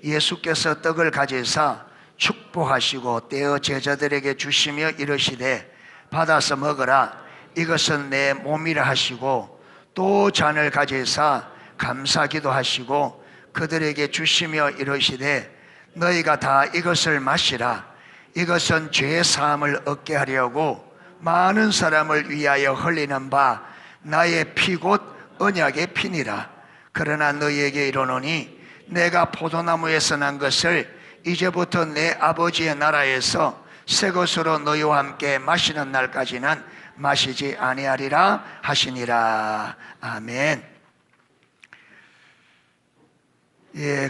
예수께서 떡을 가지사 축복하시고 떼어 제자들에게 주시며 이르시되 받아서 먹으라, 이것은 내 몸이라 하시고, 또 잔을 가지사 감사기도 하시고 그들에게 주시며 이르시되 너희가 다 이것을 마시라, 이것은 죄 사함을 얻게 하려고 많은 사람을 위하여 흘리는 바 나의 피 곧 언약의 피니라. 그러나 너희에게 이르노니 내가 포도나무에서 난 것을 이제부터 내 아버지의 나라에서 새 것으로 너희와 함께 마시는 날까지는 마시지 아니하리라 하시니라. 아멘. 예,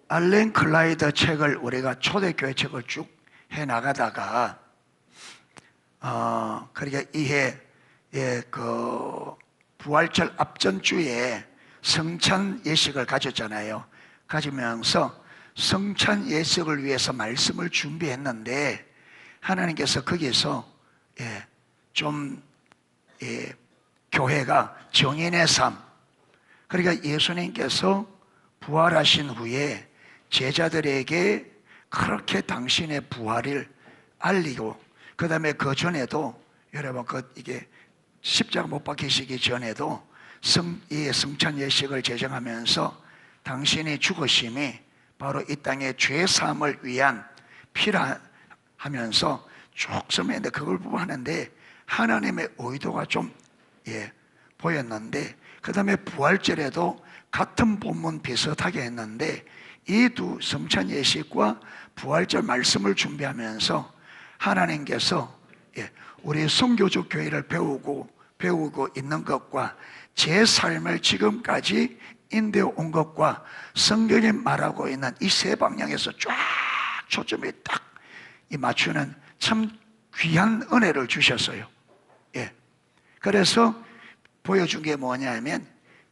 알렌 클라이더 책을 우리가 초대교회 책을 쭉 해 나가다가 그러니까 이해 부활절 앞전주에 성찬 예식을 가졌잖아요. 가지면서 성찬 예식을 위해서 말씀을 준비했는데 하나님께서 거기에서 교회가 정인의 삶, 그러니까 예수님께서 부활하신 후에 제자들에게 그렇게 당신의 부활을 알리고, 그 다음에 그 전에도 여러분 이게 십자가 못 박히시기 전에도 성찬 예식을 제정하면서 당신의 죽으심이 바로 이 땅의 죄 사함을 위한 피라 하면서 쭉 설명했는데, 그걸 보고 하는데 하나님의 의도가 좀 보였는데, 그 다음에 부활절에도 같은 본문 비슷하게 했는데 이 두 성찬 예식과 부활절 말씀을 준비하면서 하나님께서 우리 선교적 교회를 배우고 있는 것과 제 삶을 지금까지 인도해 온 것과 성경이 말하고 있는 이 세 방향에서 쫙 초점이 딱 맞추는 참 귀한 은혜를 주셨어요. 그래서 보여준 게 뭐냐면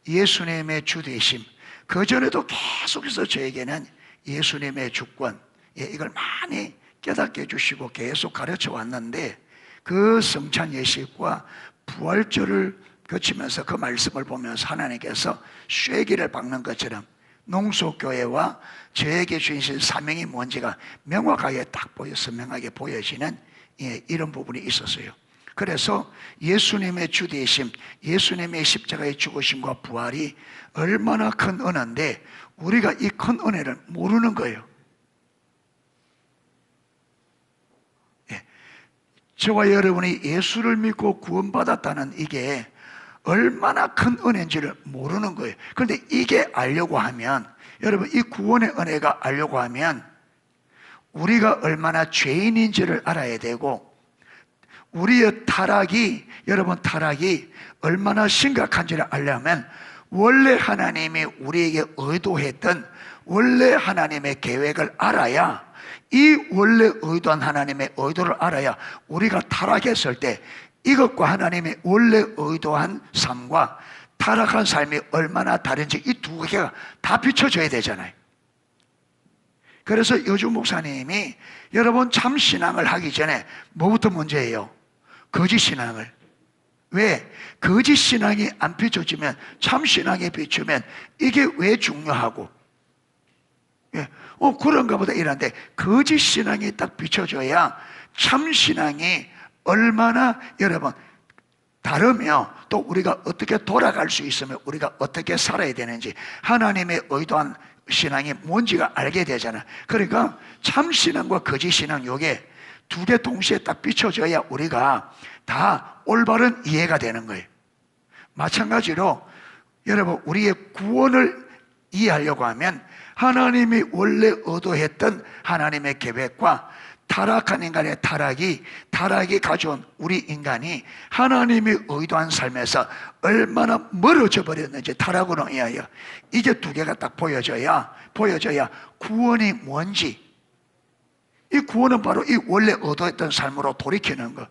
예수님의 주되심, 그전에도 계속해서 저에게는 예수님의 주권, 이걸 많이 깨닫게 해주시고 계속 가르쳐 왔는데, 그 성찬 예식과 부활절을 거치면서 그 말씀을 보면서 하나님께서 쐐기를 박는 것처럼 농소교회와 저에게 주신 사명이 뭔지가 명확하게 딱 선명하게 보여지는 이런 부분이 있었어요. 그래서 예수님의 주되심, 예수님의 십자가의 죽으심과 부활이 얼마나 큰 은혜인데 우리가 이 큰 은혜를 모르는 거예요. 저와 여러분이 예수를 믿고 구원받았다는 이게 얼마나 큰 은혜인지를 모르는 거예요. 그런데 이게 알려고 하면, 여러분 이 구원의 은혜가 알려고 하면 우리가 얼마나 죄인인지를 알아야 되고, 우리의 여러분 타락이 얼마나 심각한지를 알려면 원래 하나님이 우리에게 의도했던 원래 하나님의 계획을 알아야, 이 원래 의도한 하나님의 의도를 알아야 우리가 타락했을 때 이것과 하나님의 원래 의도한 삶과 타락한 삶이 얼마나 다른지 이 두 개가 다 비춰져야 되잖아요. 그래서 요즘 목사님이 여러분 참 신앙을 하기 전에 뭐부터 문제예요? 거짓 신앙을. 왜? 거짓 신앙이 안 비춰지면 참 신앙이 비추면 이게 왜 중요하고, 그런가 보다 이런데, 거짓 신앙이 딱 비춰져야 참 신앙이 얼마나 여러분 다르며 또 우리가 어떻게 돌아갈 수 있으며 우리가 어떻게 살아야 되는지 하나님의 의도한 신앙이 뭔지가 알게 되잖아. 그러니까 참 신앙과 거짓 신앙 요게 두 개 동시에 딱 비춰져야 우리가 다 올바른 이해가 되는 거예요. 마찬가지로 여러분 우리의 구원을 이해하려고 하면 하나님이 원래 의도했던 하나님의 계획과 타락한 인간의 타락이 가져온 우리 인간이 하나님이 의도한 삶에서 얼마나 멀어져 버렸는지 타락으로 인하여 이게 두 개가 딱 보여져야 구원이 뭔지, 이 구원은 바로 이 원래 의도했던 삶으로 돌이키는 것.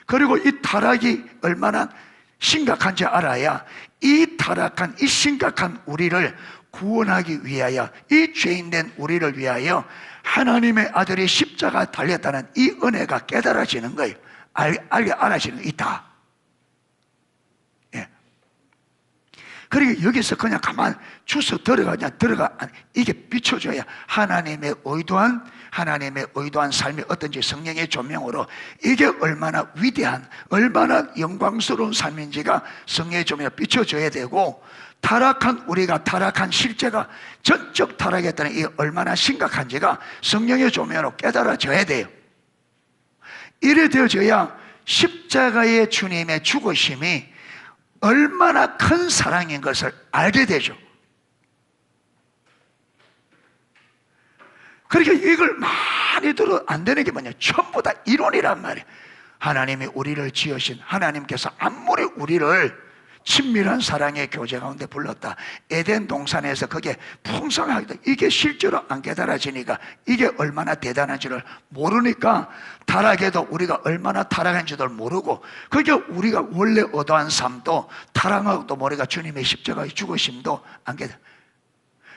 그리고 이 타락이 얼마나 심각한지 알아야 이 타락한 이 심각한 우리를 구원하기 위하여, 이 죄인된 우리를 위하여 하나님의 아들이 십자가 달렸다는 이 은혜가 깨달아지는 거예요. 알아지는 거 있다. 그리고 여기서 그냥 가만 주서 들어가 이게 비춰줘야 하나님의 의도한 삶이 어떤지 성령의 조명으로 이게 얼마나 위대한, 얼마나 영광스러운 삶인지가 성령의 조명으로 비춰줘야 되고, 우리가 타락한 실제가 전적 타락했다는 이 얼마나 심각한지가 성령의 조명으로 깨달아져야 돼요. 이래 되어져야 십자가의 주님의 죽으심이 얼마나 큰 사랑인 것을 알게 되죠. 그러니까 이걸 많이 들어 안 되는 게 뭐냐, 전부 다 이론이란 말이에요. 하나님이 우리를 지으신 하나님께서 아무리 우리를 친밀한 사랑의 교제 가운데 불렀다, 에덴 동산에서 그게 풍성하게, 이게 실제로 안 깨달아지니까 이게 얼마나 대단한지를 모르니까 타락해도 우리가 얼마나 타락한지도 모르고, 그게 우리가 원래 얻어한 삶도 타락하고도 모르니까 주님의 십자가의 죽으심도 안 깨달아.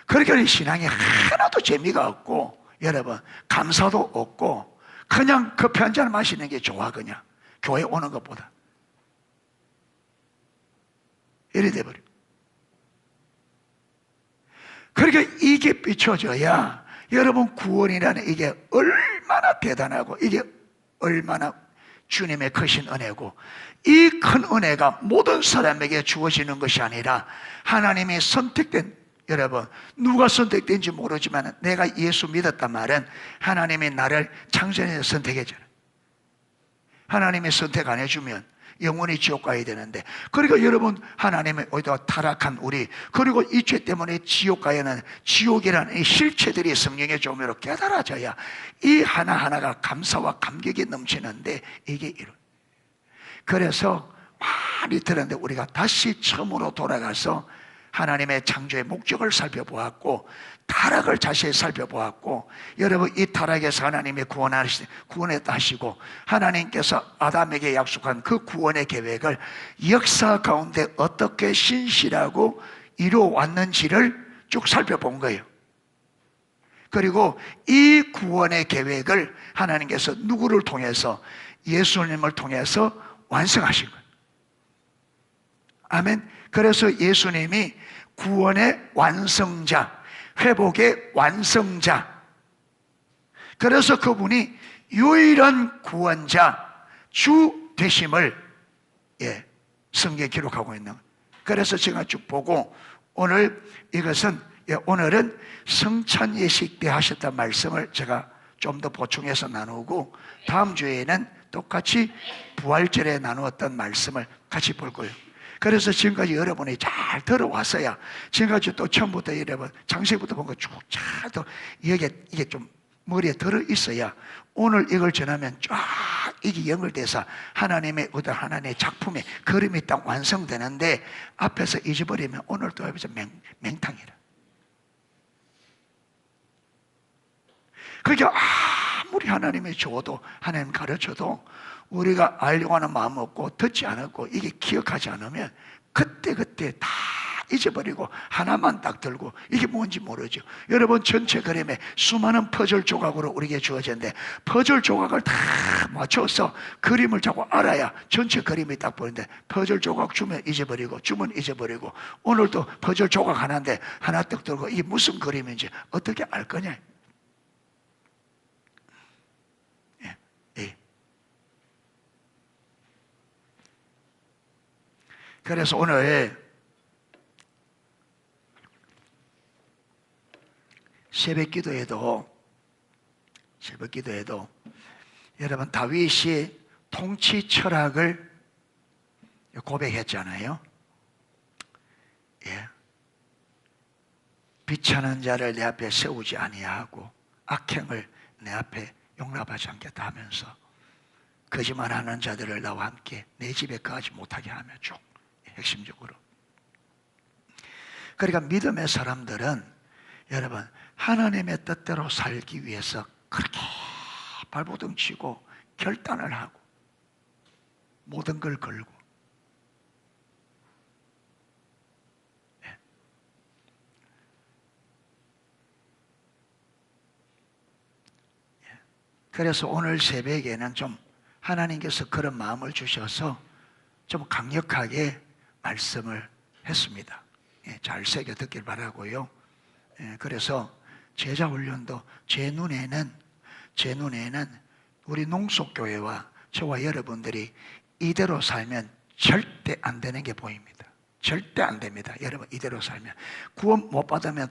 그러니까 신앙이 하나도 재미가 없고, 여러분 감사도 없고, 그냥 커피 한 잔 마시는 게 좋아. 그냥 교회 오는 것보다 이래 돼버려. 그러니까 이게 비춰져야 여러분 구원이라는 이게 얼마나 대단하고, 이게 얼마나 주님의 크신 은혜고, 이 큰 은혜가 모든 사람에게 주어지는 것이 아니라 하나님이 선택된, 여러분 누가 선택된지 모르지만 내가 예수 믿었단 말은 하나님이 나를 창세전에 선택했잖아요. 하나님이 선택 안 해주면 영원히 지옥 가야 되는데, 그러니까 여러분 하나님의 의도와 타락한 우리, 그리고 이 죄 때문에 지옥 가야 하는 지옥이라는 이 실체들이 성령의 조명으로 깨달아져야 이 하나하나가 감사와 감격이 넘치는데, 이게 이런. 그래서 많이 들었는데 우리가 다시 처음으로 돌아가서 하나님의 창조의 목적을 살펴보았고, 타락을 자세히 살펴보았고, 여러분 이 타락에서 하나님이 구원했다 하시고, 하나님께서 아담에게 약속한 그 구원의 계획을 역사 가운데 어떻게 신실하고 이루어왔는지를 쭉 살펴본 거예요. 그리고 이 구원의 계획을 하나님께서 누구를 통해서? 예수님을 통해서 완성하신 거예요. 아멘. 그래서 예수님이 구원의 완성자, 회복의 완성자, 그래서 그분이 유일한 구원자, 주 되심을 성경에 기록하고 있는 거예요. 그래서 제가 쭉 보고 오늘 오늘은 성찬 예식 때 하셨던 말씀을 제가 좀 더 보충해서 나누고, 다음 주에는 똑같이 부활절에 나누었던 말씀을 같이 볼 거예요. 그래서 지금까지 여러분이 잘 들어왔어야, 지금까지 또 처음부터 여러분 창세기부터 본 거 쭉 잘 이게 좀 머리에 들어 있어야 오늘 이걸 전하면 쫙 이게 연결돼서 하나님의 의도, 하나님의 작품의 그림이 딱 완성되는데, 앞에서 잊어버리면 오늘 또 여기서 맹탕이라. 그러니까 아무리 하나님이 줘도, 하나님 가르쳐도 우리가 알려고 하는 마음 없고 듣지 않았고 이게 기억하지 않으면 그때그때 다 잊어버리고 하나만 딱 들고 이게 뭔지 모르죠. 여러분 전체 그림에 수많은 퍼즐 조각으로 우리에게 주어졌는데, 퍼즐 조각을 다 맞춰서 그림을 자꾸 알아야 전체 그림이 딱 보이는데, 퍼즐 조각 주면 잊어버리고 오늘도 퍼즐 조각 하나인데 하나 딱 들고 이게 무슨 그림인지 어떻게 알 거냐. 그래서 오늘 새벽 기도에도 여러분 다윗이 통치 철학을 고백했잖아요. 비천한 자를 내 앞에 세우지 아니하고 악행을 내 앞에 용납하지 않겠다 하면서, 거짓말하는 자들을 나와 함께 내 집에 거하지 못하게 하며 쭉 핵심적으로. 그러니까 믿음의 사람들은 여러분 하나님의 뜻대로 살기 위해서 그렇게 발버둥 치고 결단을 하고 모든 걸 걸고, 그래서 오늘 새벽에는 좀 하나님께서 그런 마음을 주셔서 좀 강력하게 말씀을 했습니다. 잘 새겨 듣길 바라고요. 그래서 제자 훈련도 제 눈에는 우리 농속교회와 저와 여러분들이 이대로 살면 절대 안 되는 게 보입니다. 절대 안 됩니다. 여러분, 이대로 살면 구원 못 받으면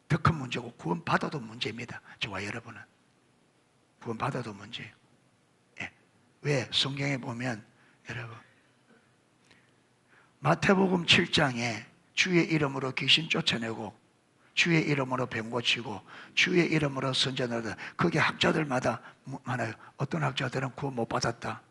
더 큰 문제고, 구원 받아도 문제입니다. 저와 여러분은 구원 받아도 문제예요. 왜? 성경에 보면 여러분, 마태복음 7장에 주의 이름으로 귀신 쫓아내고 주의 이름으로 병 고치고 주의 이름으로 선전하다, 그게 학자들마다 많아요. 어떤 학자들은 구원 못 받았다,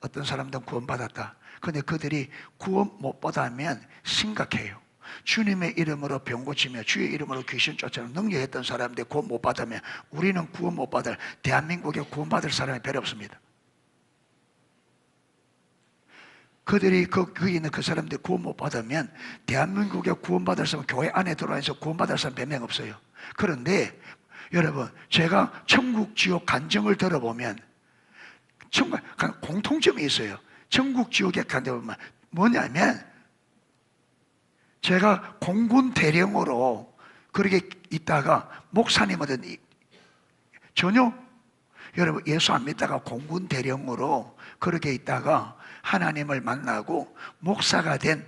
어떤 사람들은 구원 받았다. 근데 그들이 구원 못 받으면 심각해요. 주님의 이름으로 병 고치며 주의 이름으로 귀신 쫓아내는 능력했던 사람들이 구원 못 받으면 우리는 구원 못 받을, 대한민국에 구원 받을 사람이 별로 없습니다. 그들이 거기 있는 그 사람들이 구원 못 받으면 대한민국에 구원받을 사람, 교회 안에 들어와서 구원받을 사람 몇 명 없어요. 그런데 여러분, 제가 천국 지옥 간증을 들어보면 정말 공통점이 있어요. 천국 지옥에 간증을 뭐냐면, 제가 공군 대령으로 그렇게 있다가 목사님은 전혀, 여러분, 예수 안 믿다가 공군 대령으로 그렇게 있다가 하나님을 만나고 목사가 된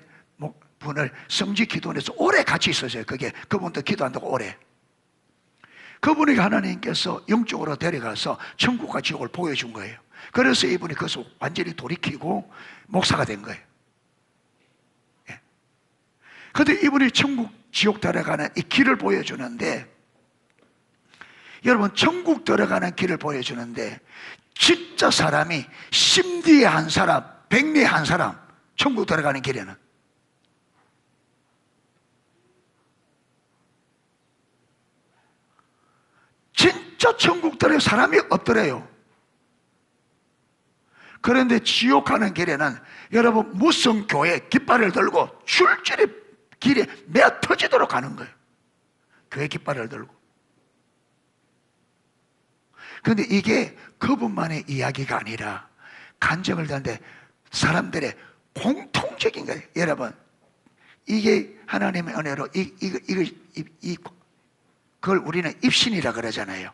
분을 성지 기도원에서 오래 같이 있었어요. 그분도 기도한다고 오래. 그분에게 하나님께서 영적으로 데려가서 천국과 지옥을 보여준 거예요. 그래서 이분이 그것을 완전히 돌이키고 목사가 된 거예요. 그런데 이분이 천국 지옥 들어가는 이 길을 보여주는데, 여러분, 천국 들어가는 길을 보여주는데 진짜 사람이 심뒤에 한 사람, 백리에 한 사람, 천국 들어가는 길에는 진짜 천국 들어갈 사람이 없더래요. 그런데 지옥 가는 길에는 여러분, 무슨 교회 깃발을 들고 줄줄이 길에 메어 터지도록 가는 거예요. 교회 깃발을 들고. 그런데 이게 그분만의 이야기가 아니라 간증을 듣는데 사람들의 공통적인 거예요. 여러분, 이게 하나님의 은혜로 그걸 우리는 입신이라 그러잖아요.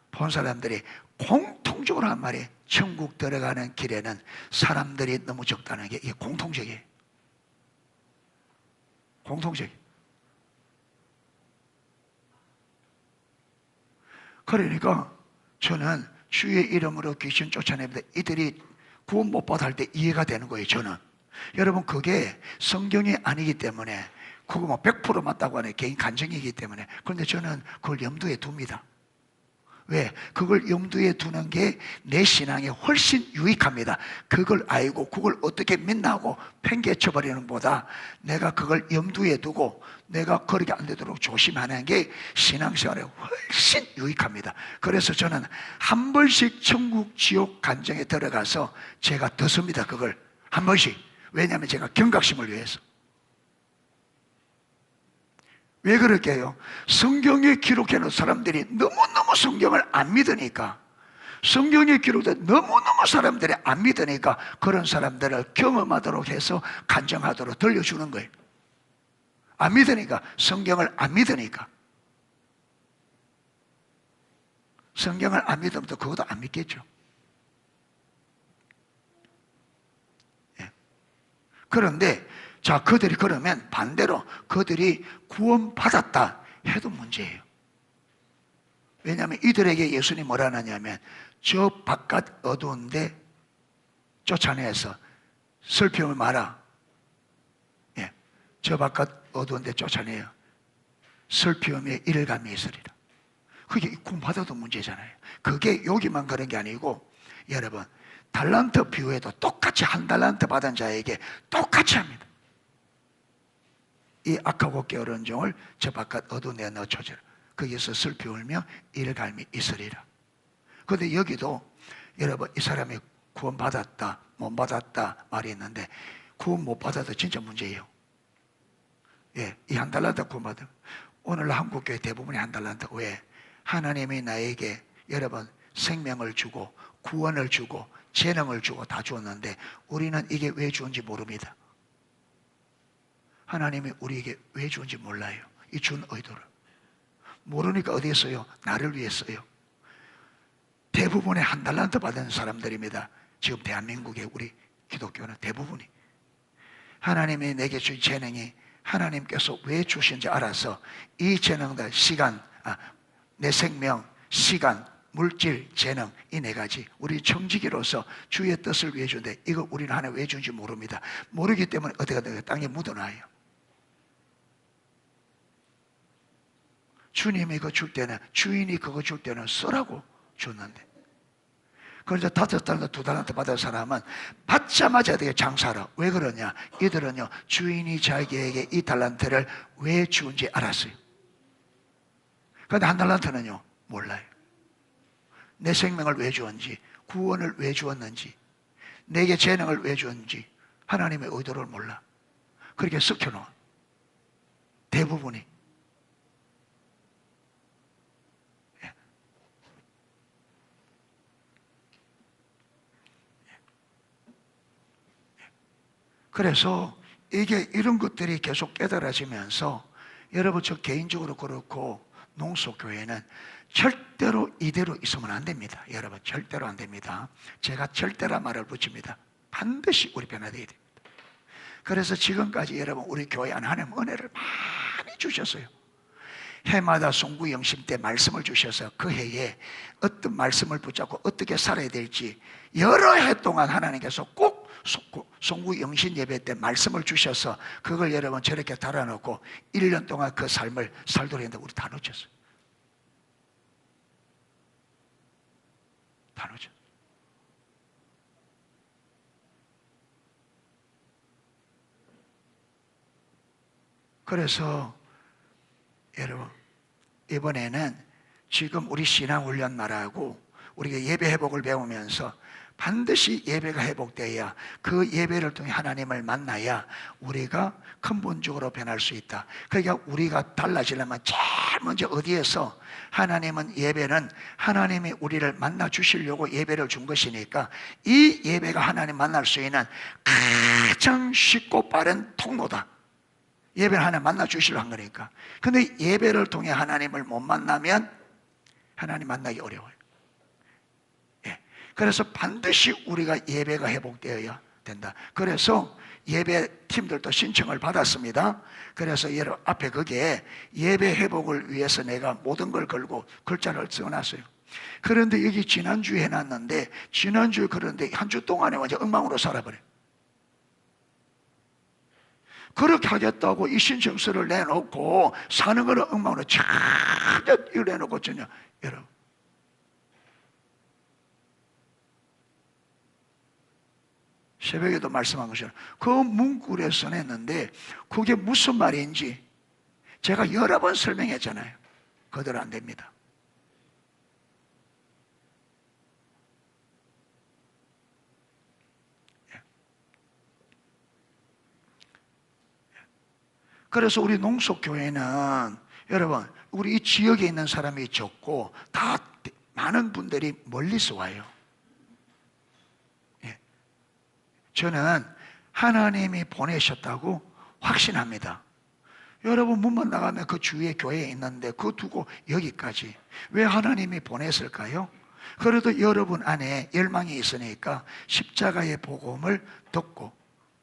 본 사람들이 공통적으로 한 말이, 천국 들어가는 길에는 사람들이 너무 적다는 게 이게 공통적이에요. 공통적이에요. 그러니까 저는 주의 이름으로 귀신 쫓아냅니다. 이들이 구원 못 받을 때 이해가 되는 거예요. 저는, 여러분, 그게 성경이 아니기 때문에, 그거 뭐 100% 맞다고 하는 개인 간증이기 때문에. 그런데 저는 그걸 염두에 둡니다. 왜? 그걸 염두에 두는 게 내 신앙에 훨씬 유익합니다. 그걸 알고 그걸 어떻게 믿나고 팽개쳐버리는 보다 내가 그걸 염두에 두고 내가 그렇게 안 되도록 조심하는 게 신앙생활에 훨씬 유익합니다. 그래서 저는 한 번씩 천국 지옥 간증에 들어가서 제가 듣습니다. 그걸 한 번씩. 왜냐하면 제가 경각심을 위해서. 왜 그렇게 해요? 성경에 기록해놓은 사람들이 너무너무 성경을 안 믿으니까, 성경에 기록된 너무너무 사람들이 안 믿으니까 그런 사람들을 경험하도록 해서 간증하도록 들려주는 거예요. 안 믿으니까, 성경을 안 믿으니까. 성경을 안 믿으면 또 그것도 안 믿겠죠. 그런데 자, 그들이 그러면 반대로 그들이 구원받았다 해도 문제예요. 왜냐하면 이들에게 예수님이 뭐라 하냐면, 저 바깥 어두운 데 쫓아내서 슬픔을 마라. 저 바깥 어두운 데 쫓아내요. 슬픔에 이를감이 있으리라. 그게 구원받아도 문제잖아요. 그게 여기만 그런 게 아니고, 여러분, 달란트 비유에도 똑같이 한 달란트 받은 자에게 똑같이 합니다. 이 악하고 게으른 종을 저 바깥 어두운 데 넣어주라. 거기서 슬피 울며 이를감이 있으리라. 그런데 여기도 여러분, 이 사람이 구원 받았다 못 받았다 말이 있는데, 구원 못 받아도 진짜 문제예요. 이 한 달란트 구원 받아. 오늘 한국교회 대부분이 한 달란트. 왜? 하나님이 나에게 여러분 생명을 주고 구원을 주고 재능을 주고 다 주었는데 우리는 이게 왜 주었는지 모릅니다. 하나님이 우리에게 왜 주는지 몰라요. 이 준 의도를 모르니까 어디에서요? 나를 위해서요. 대부분의 한 달란트 받은 사람들입니다. 지금 대한민국의 우리 기독교는 대부분이 하나님이 내게 주신 재능이 하나님께서 왜 주신지 알아서 이 재능들 시간, 내 생명, 시간, 물질, 재능 이 네 가지 우리 청지기로서 주의 뜻을 위해 주는데 이거 우리는 하나님 왜 주는지 모릅니다. 모르기 때문에 어디가 땅에 묻어놔요. 주님이 그거 줄 때는 주인이 그거 줄 때는 쓰라고 줬는데 그래서 5달란트 2달란트 받은 사람은 받자마자 되게 장사하라. 왜 그러냐? 이들은요 주인이 자기에게 이 달란트를 왜 주는지 알았어요. 그런데 1달란트는요 몰라요. 내 생명을 왜 주었는지, 구원을 왜 주었는지, 내게 재능을 왜 주었는지 하나님의 의도를 몰라. 그렇게 썩혀놓아. 대부분이. 그래서 이게 이런 것들이 계속 깨달아지면서 여러분 저 개인적으로 그렇고 농소교회는 절대로 이대로 있으면 안 됩니다. 여러분 절대로 안 됩니다. 제가 절대란 말을 붙입니다. 반드시 우리 변화되어야 됩니다. 그래서 지금까지 여러분 우리 교회 안에 하나님 은혜를 많이 주셨어요. 해마다 송구 영심 때 말씀을 주셔서 그 해에 어떤 말씀을 붙잡고 어떻게 살아야 될지 여러 해 동안 하나님께서 꼭 송구 영신 예배 때 말씀을 주셔서 그걸 여러분 저렇게 달아놓고 1년 동안 그 삶을 살도록 했는데 우리 다 놓쳤어요. 다 놓쳤어요. 그래서 여러분 이번에는 지금 우리 신앙훈련 말하고 우리가 예배 회복을 배우면서 반드시 예배가 회복되어야 그 예배를 통해 하나님을 만나야 우리가 근본적으로 변할 수 있다. 그러니까 우리가 달라지려면 제일 먼저 어디에서 하나님은 예배는 하나님이 우리를 만나 주시려고 예배를 준 것이니까 이 예배가 하나님 만날 수 있는 가장 쉽고 빠른 통로다. 예배를 하나님 만나 주시려고 한 거니까. 근데 예배를 통해 하나님을 못 만나면 하나님 만나기 어려워요. 예. 그래서 반드시 우리가 예배가 회복되어야 된다. 그래서 예배 팀들도 신청을 받았습니다. 그래서 여러분 앞에 거기에 예배 회복을 위해서 내가 모든 걸 걸고 글자를 써놨어요. 그런데 여기 지난주에 해놨는데 지난주에 그런데 한 주 동안에 완전 엉망으로 살아버려요. 그렇게 하겠다고 이 신청서를 내놓고 사는 거는 엉망으로 전혀 이걸 내놓고 전혀 여러분 새벽에도 말씀한 것처럼 그 문구를 써냈는데 그게 무슨 말인지 제가 여러 번 설명했잖아요. 그대로 안 됩니다. 그래서 우리 농속교회는 여러분 우리 이 지역에 있는 사람이 적고 다 많은 분들이 멀리서 와요. 예. 저는 하나님이 보내셨다고 확신합니다. 여러분 문만 나가면 그 주위에 교회에 있는데 그거 두고 여기까지 왜 하나님이 보냈을까요? 그래도 여러분 안에 열망이 있으니까 십자가의 복음을 듣고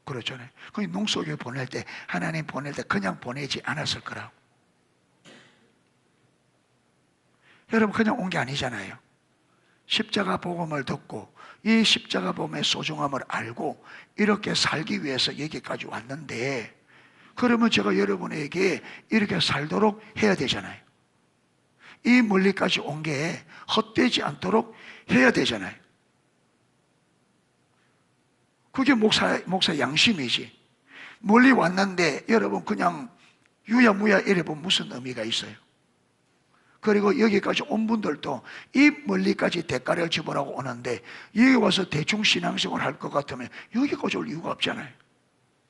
그렇잖아요. 그 농속에 보낼 때 하나님 보낼 때 그냥 보내지 않았을 거라고. 여러분 그냥 온 게 아니잖아요. 십자가 복음을 듣고 이 십자가 복음의 소중함을 알고 이렇게 살기 위해서 여기까지 왔는데 그러면 제가 여러분에게 이렇게 살도록 해야 되잖아요. 이 멀리까지 온 게 헛되지 않도록 해야 되잖아요. 그게 목사 양심이지. 멀리 왔는데 여러분 그냥 유야무야 이래보면 무슨 의미가 있어요? 그리고 여기까지 온 분들도 이 멀리까지 대가를 지불하고 오는데 여기 와서 대충 신앙생활 할 것 같으면 여기까지 올 이유가 없잖아요.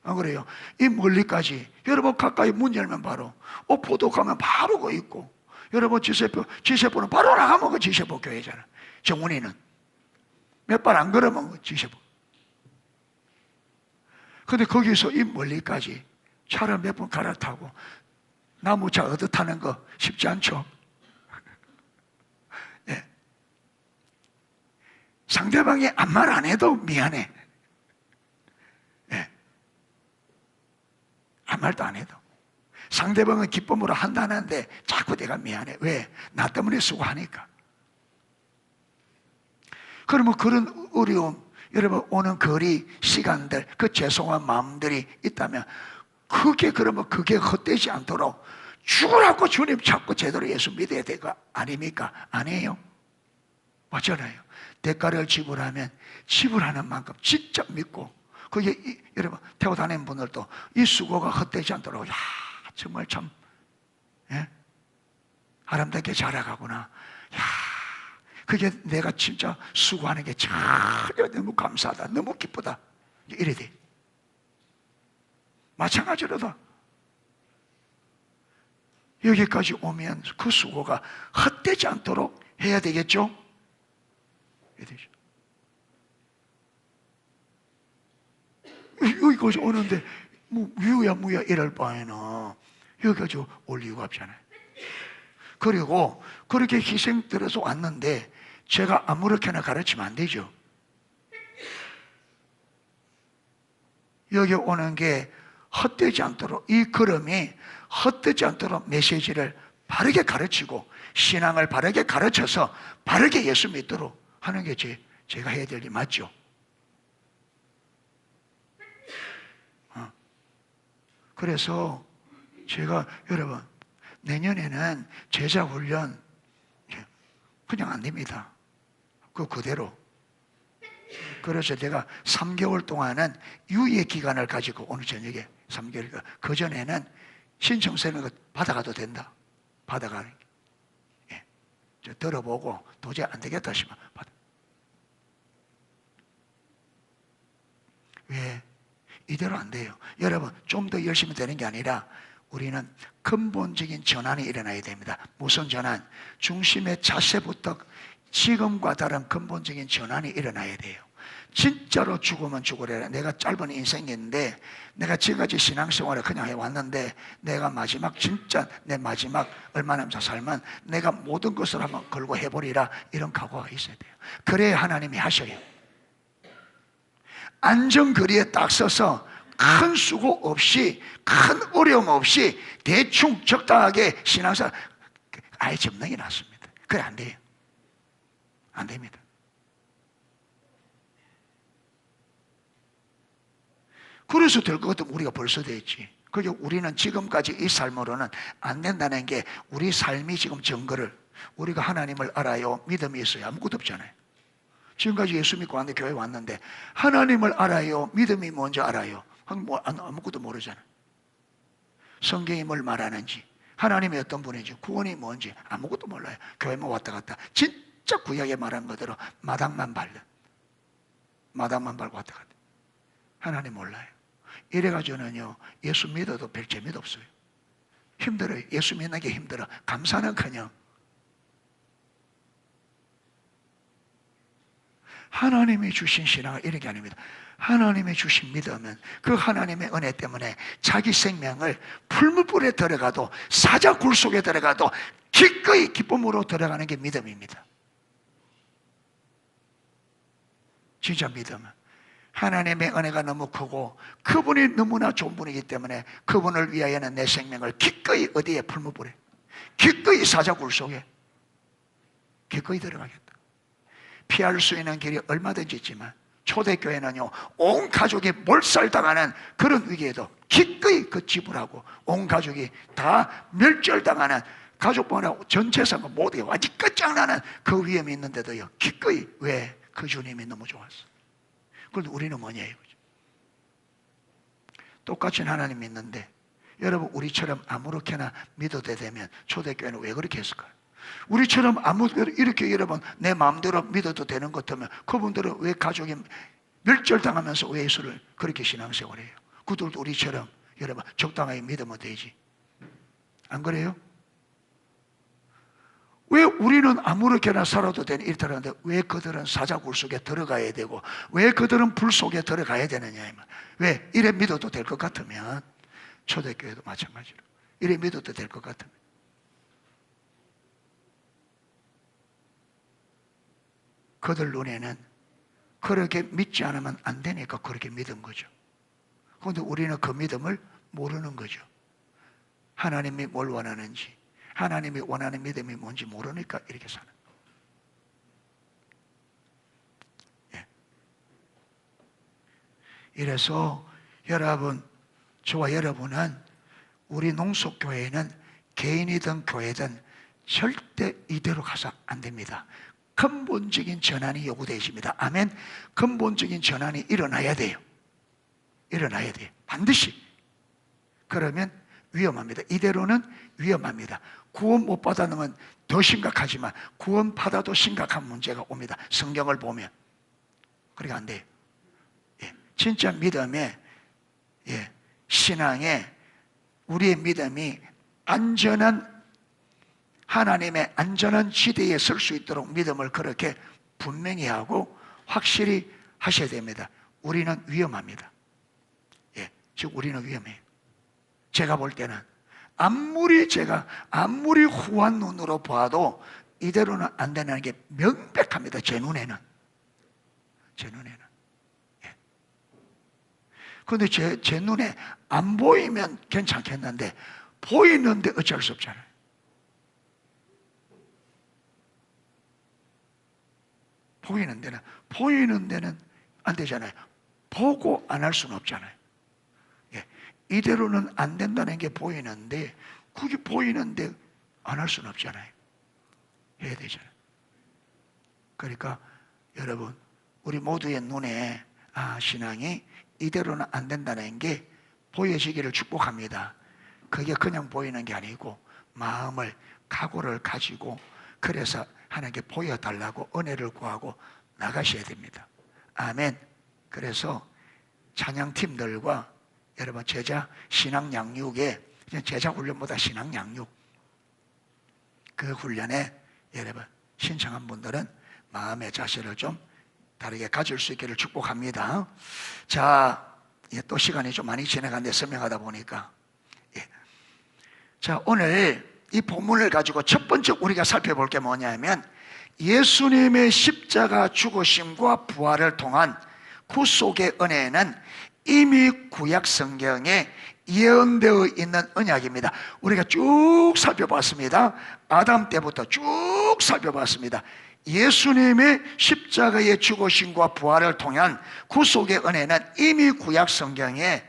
안 그래요? 이 멀리까지 여러분 가까이 문 열면 바로 오포도 가면 바로 그 있고 여러분 지세포는 바로 나가면 그 지세포 교회잖아요. 정훈이는 몇 발 안 걸으면 그 지세포. 근데 거기서 이 멀리까지 차를 몇 번 갈아타고 나무차 얻어 타는 거 쉽지 않죠? 예. 상대방이 아무 말 안 해도 미안해. 예. 아무 말도 안 해도. 상대방은 기쁨으로 한다는데 자꾸 내가 미안해. 왜? 나 때문에 수고하니까. 그러면 그런 어려움, 여러분 오는 거리, 시간들, 그 죄송한 마음들이 있다면 그러면 그게 헛되지 않도록 죽으라고 주님 찾고 제대로 예수 믿어야 될 거 아닙니까? 아니에요. 맞잖아요. 대가를 지불하면 지불하는 만큼 진짜 믿고, 그게 여러분 태워 다니는 분들도 이 수고가 헛되지 않도록, 야 정말 참 예? 아름답게 자라가구나. 야 그게 내가 진짜 수고하는 게 전혀 너무 감사하다, 너무 기쁘다, 이래 돼. 마찬가지로도 여기까지 오면 그 수고가 헛되지 않도록 해야 되겠죠? 해야 되죠. 여기까지 오는데 뭐 유야 무야 이럴 바에는 여기까지 올 이유가 없잖아요. 그리고 그렇게 희생 들어서 왔는데 제가 아무렇게나 가르치면 안 되죠. 여기 오는 게 헛되지 않도록, 이 걸음이 헛되지 않도록 메시지를 바르게 가르치고 신앙을 바르게 가르쳐서 바르게 예수 믿도록 하는 게 제가 해야 될 일 맞죠? 그래서 제가 여러분 내년에는 제자 훈련 그냥 안 됩니다. 그대로. 그래서 내가 3개월 동안은 유예 기간을 가지고 오늘 저녁에 3개월, 그 전에는 신청서는 받아가도 된다. 받아가는 게. 예. 저 들어보고 도저히 안 되겠다 싶으면 받아. 왜? 이대로 안 돼요. 여러분, 좀 더 열심히 되는 게 아니라 우리는 근본적인 전환이 일어나야 됩니다. 무슨 전환? 중심의 자세부터 지금과 다른 근본적인 전환이 일어나야 돼요. 진짜로 죽으면 죽으래라. 내가 짧은 인생인데 내가 지금까지 신앙생활을 그냥 해왔는데 내가 마지막 진짜 내 마지막 얼마 남자 살면 내가 모든 것을 한번 걸고 해버리라, 이런 각오가 있어야 돼요. 그래야 하나님이 하셔요. 안전거리에 딱 서서 큰 수고 없이 큰 어려움 없이 대충 적당하게 신앙생활 아예 접는 게 낫습니다. 그래 안 돼요. 안 됩니다. 그래서 될 것 같으면 우리가 벌써 됐지. 그게 우리는 지금까지 이 삶으로는 안 된다는 게, 우리 삶이 지금 증거를, 우리가 하나님을 알아요, 믿음이 있어요, 아무것도 없잖아요. 지금까지 예수 믿고 왔는데 교회 왔는데 하나님을 알아요, 믿음이 뭔지 알아요? 아무것도 모르잖아요. 성경이 뭘 말하는지, 하나님이 어떤 분인지, 구원이 뭔지 아무것도 몰라요. 교회만 왔다 갔다 진짜 구약에 말한 것대로 마당만 밟고 왔다 갔다. 하나님 몰라요. 이래가지고는요, 예수 믿어도 별 재미도 없어요. 힘들어요. 예수 믿는 게 힘들어. 감사는커녕. 하나님이 주신 신앙은 이런 게 아닙니다. 하나님이 주신 믿음은 그 하나님의 은혜 때문에 자기 생명을 풀무불에 들어가도, 사자굴 속에 들어가도 기꺼이 기쁨으로 들어가는 게 믿음입니다. 진짜 믿음은 하나님의 은혜가 너무 크고 그분이 너무나 좋은 분이기 때문에 그분을 위하여는 내 생명을 기꺼이, 어디에? 풀무불에, 기꺼이 사자굴 속에 기꺼이 들어가겠다. 피할 수 있는 길이 얼마든지 있지만 초대교회는요, 온 가족이 몰살당하는 그런 위기에도 기꺼이 그 지불하고, 온 가족이 다 멸절당하는, 가족보나 전 재산과 모두 완전히 끝장나는 그 위험이 있는데도요 기꺼이. 왜? 그 주님이 너무 좋았어. 그런데 우리는 뭐냐요? 똑같이 하나님 믿는데 여러분, 우리처럼 아무렇게나 믿어도 되면 초대교회는 왜 그렇게 했을까요? 우리처럼 이렇게 여러분 내 마음대로 믿어도 되는 것 같으면 그분들은 왜 가족이 멸절당하면서 왜 예수를 그렇게 신앙생활해요? 그들도 우리처럼 여러분 적당하게 믿으면 되지. 안 그래요? 왜 우리는 아무렇게나 살아도 되는 일터라는데 왜 그들은 사자굴 속에 들어가야 되고 왜 그들은 불 속에 들어가야 되느냐? 왜? 이래 믿어도 될 것 같으면 초대교회도 마찬가지로 이래 믿어도 될 것 같으면. 그들 눈에는 그렇게 믿지 않으면 안 되니까 그렇게 믿은 거죠. 그런데 우리는 그 믿음을 모르는 거죠. 하나님이 뭘 원하는지, 하나님이 원하는 믿음이 뭔지 모르니까 이렇게 사는 거예요. 예. 이래서 여러분, 저와 여러분은 우리 농속교회는 개인이든 교회든 절대 이대로 가서 안 됩니다. 근본적인 전환이 요구되십니다. 아멘. 근본적인 전환이 일어나야 돼요. 일어나야 돼요. 반드시. 그러면 위험합니다. 이대로는 위험합니다. 구원 못 받아놓으면 더 심각하지만 구원 받아도 심각한 문제가 옵니다. 성경을 보면. 그러니까 안 돼요. 예. 진짜 믿음에, 예. 신앙에 우리의 믿음이 안전한 하나님의 안전한 지대에 설 수 있도록 믿음을 그렇게 분명히 하고 확실히 하셔야 됩니다. 우리는 위험합니다. 예, 즉 우리는 위험해요. 제가 볼 때는 아무리 후한 눈으로 봐도 이대로는 안 되는 게 명백합니다. 제 눈에는. 예. 그런데 제 눈에 안 보이면 괜찮겠는데 보이는데 어쩔 수 없잖아요. 보이는 데는 안 되잖아요. 보고 안 할 수는 없잖아요. 예. 이대로는 안 된다는 게 보이는데 그게 보이는데 안 할 수는 없잖아요. 해야 되잖아요. 그러니까 여러분, 우리 모두의 눈에 신앙이 이대로는 안 된다는 게 보여지기를 축복합니다. 그게 그냥 보이는 게 아니고 마음을, 각오를 가지고 그래서 하나님께 보여달라고 은혜를 구하고 나가셔야 됩니다. 아멘. 그래서 찬양팀들과 여러분 제자 신앙 양육에, 제자 훈련보다 신앙 양육, 그 훈련에 여러분 신청한 분들은 마음의 자세를 좀 다르게 가질 수 있기를 축복합니다. 자, 또 시간이 좀 많이 지나갔는데 설명하다 보니까, 예. 자, 오늘 이 본문을 가지고 첫 번째 우리가 살펴볼 게 뭐냐면 예수님의 십자가 죽으심과 부활을 통한 구속의 은혜는 이미 구약 성경에 예언되어 있는 언약입니다. 우리가 쭉 살펴봤습니다. 아담 때부터 쭉 살펴봤습니다. 예수님의 십자가의 죽으심과 부활을 통한 구속의 은혜는 이미 구약 성경에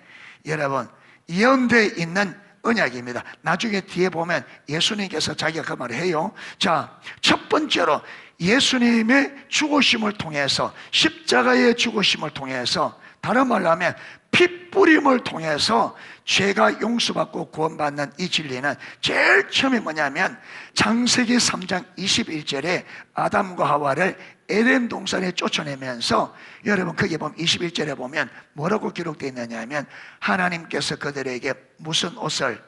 여러분 예언되어 있는 언약입니다. 나중에 뒤에 보면 예수님께서 자기가 그 말을 해요. 자, 첫 번째로 예수님의 죽으심을 통해서, 십자가의 죽으심을 통해서, 다른 말로 하면 핏뿌림을 통해서 죄가 용서받고 구원받는 이 진리는 제일 처음에 뭐냐면 창세기 3장 21절에 아담과 하와를 에덴 동산에 쫓아내면서, 여러분 거기에 보면 21절에 보면 뭐라고 기록되어 있느냐 하면 하나님께서 그들에게 무슨 옷을,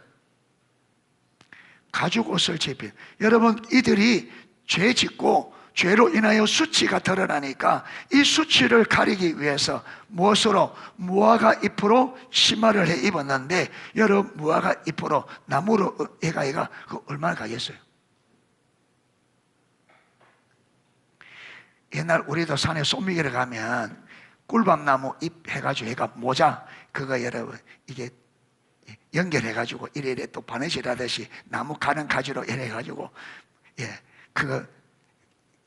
가죽 옷을 제필. 여러분 이들이 죄 짓고 죄로 인하여 수치가 드러나니까 이 수치를 가리기 위해서 무엇으로? 무화과 잎으로 치마를 해 입었는데, 여러분 무화과 잎으로 나무로 해가 그 얼마나 가겠어요? 옛날 우리도 산에 소미기를 가면 꿀밤나무 잎 해가지고 해가 모자, 그거 여러분 이게 연결해가지고 이래 또 바느질 하듯이 나무 가는 가지로 이래가지고, 예, 그거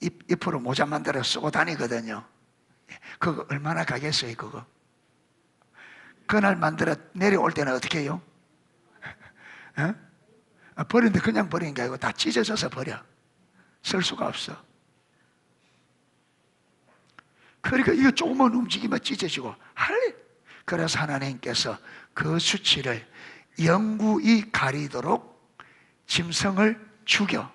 잎으로 모자 만들어 쓰고 다니거든요. 그거 얼마나 가겠어요, 그거? 그날 만들어 내려올 때는 어떻게 해요? 버리는데 그냥 버리는 게 아니고 다 찢어져서 버려. 쓸 수가 없어. 그러니까 이거 조금만 움직이면 찢어지고 그래서 하나님께서 그 수치를 영구히 가리도록 짐승을 죽여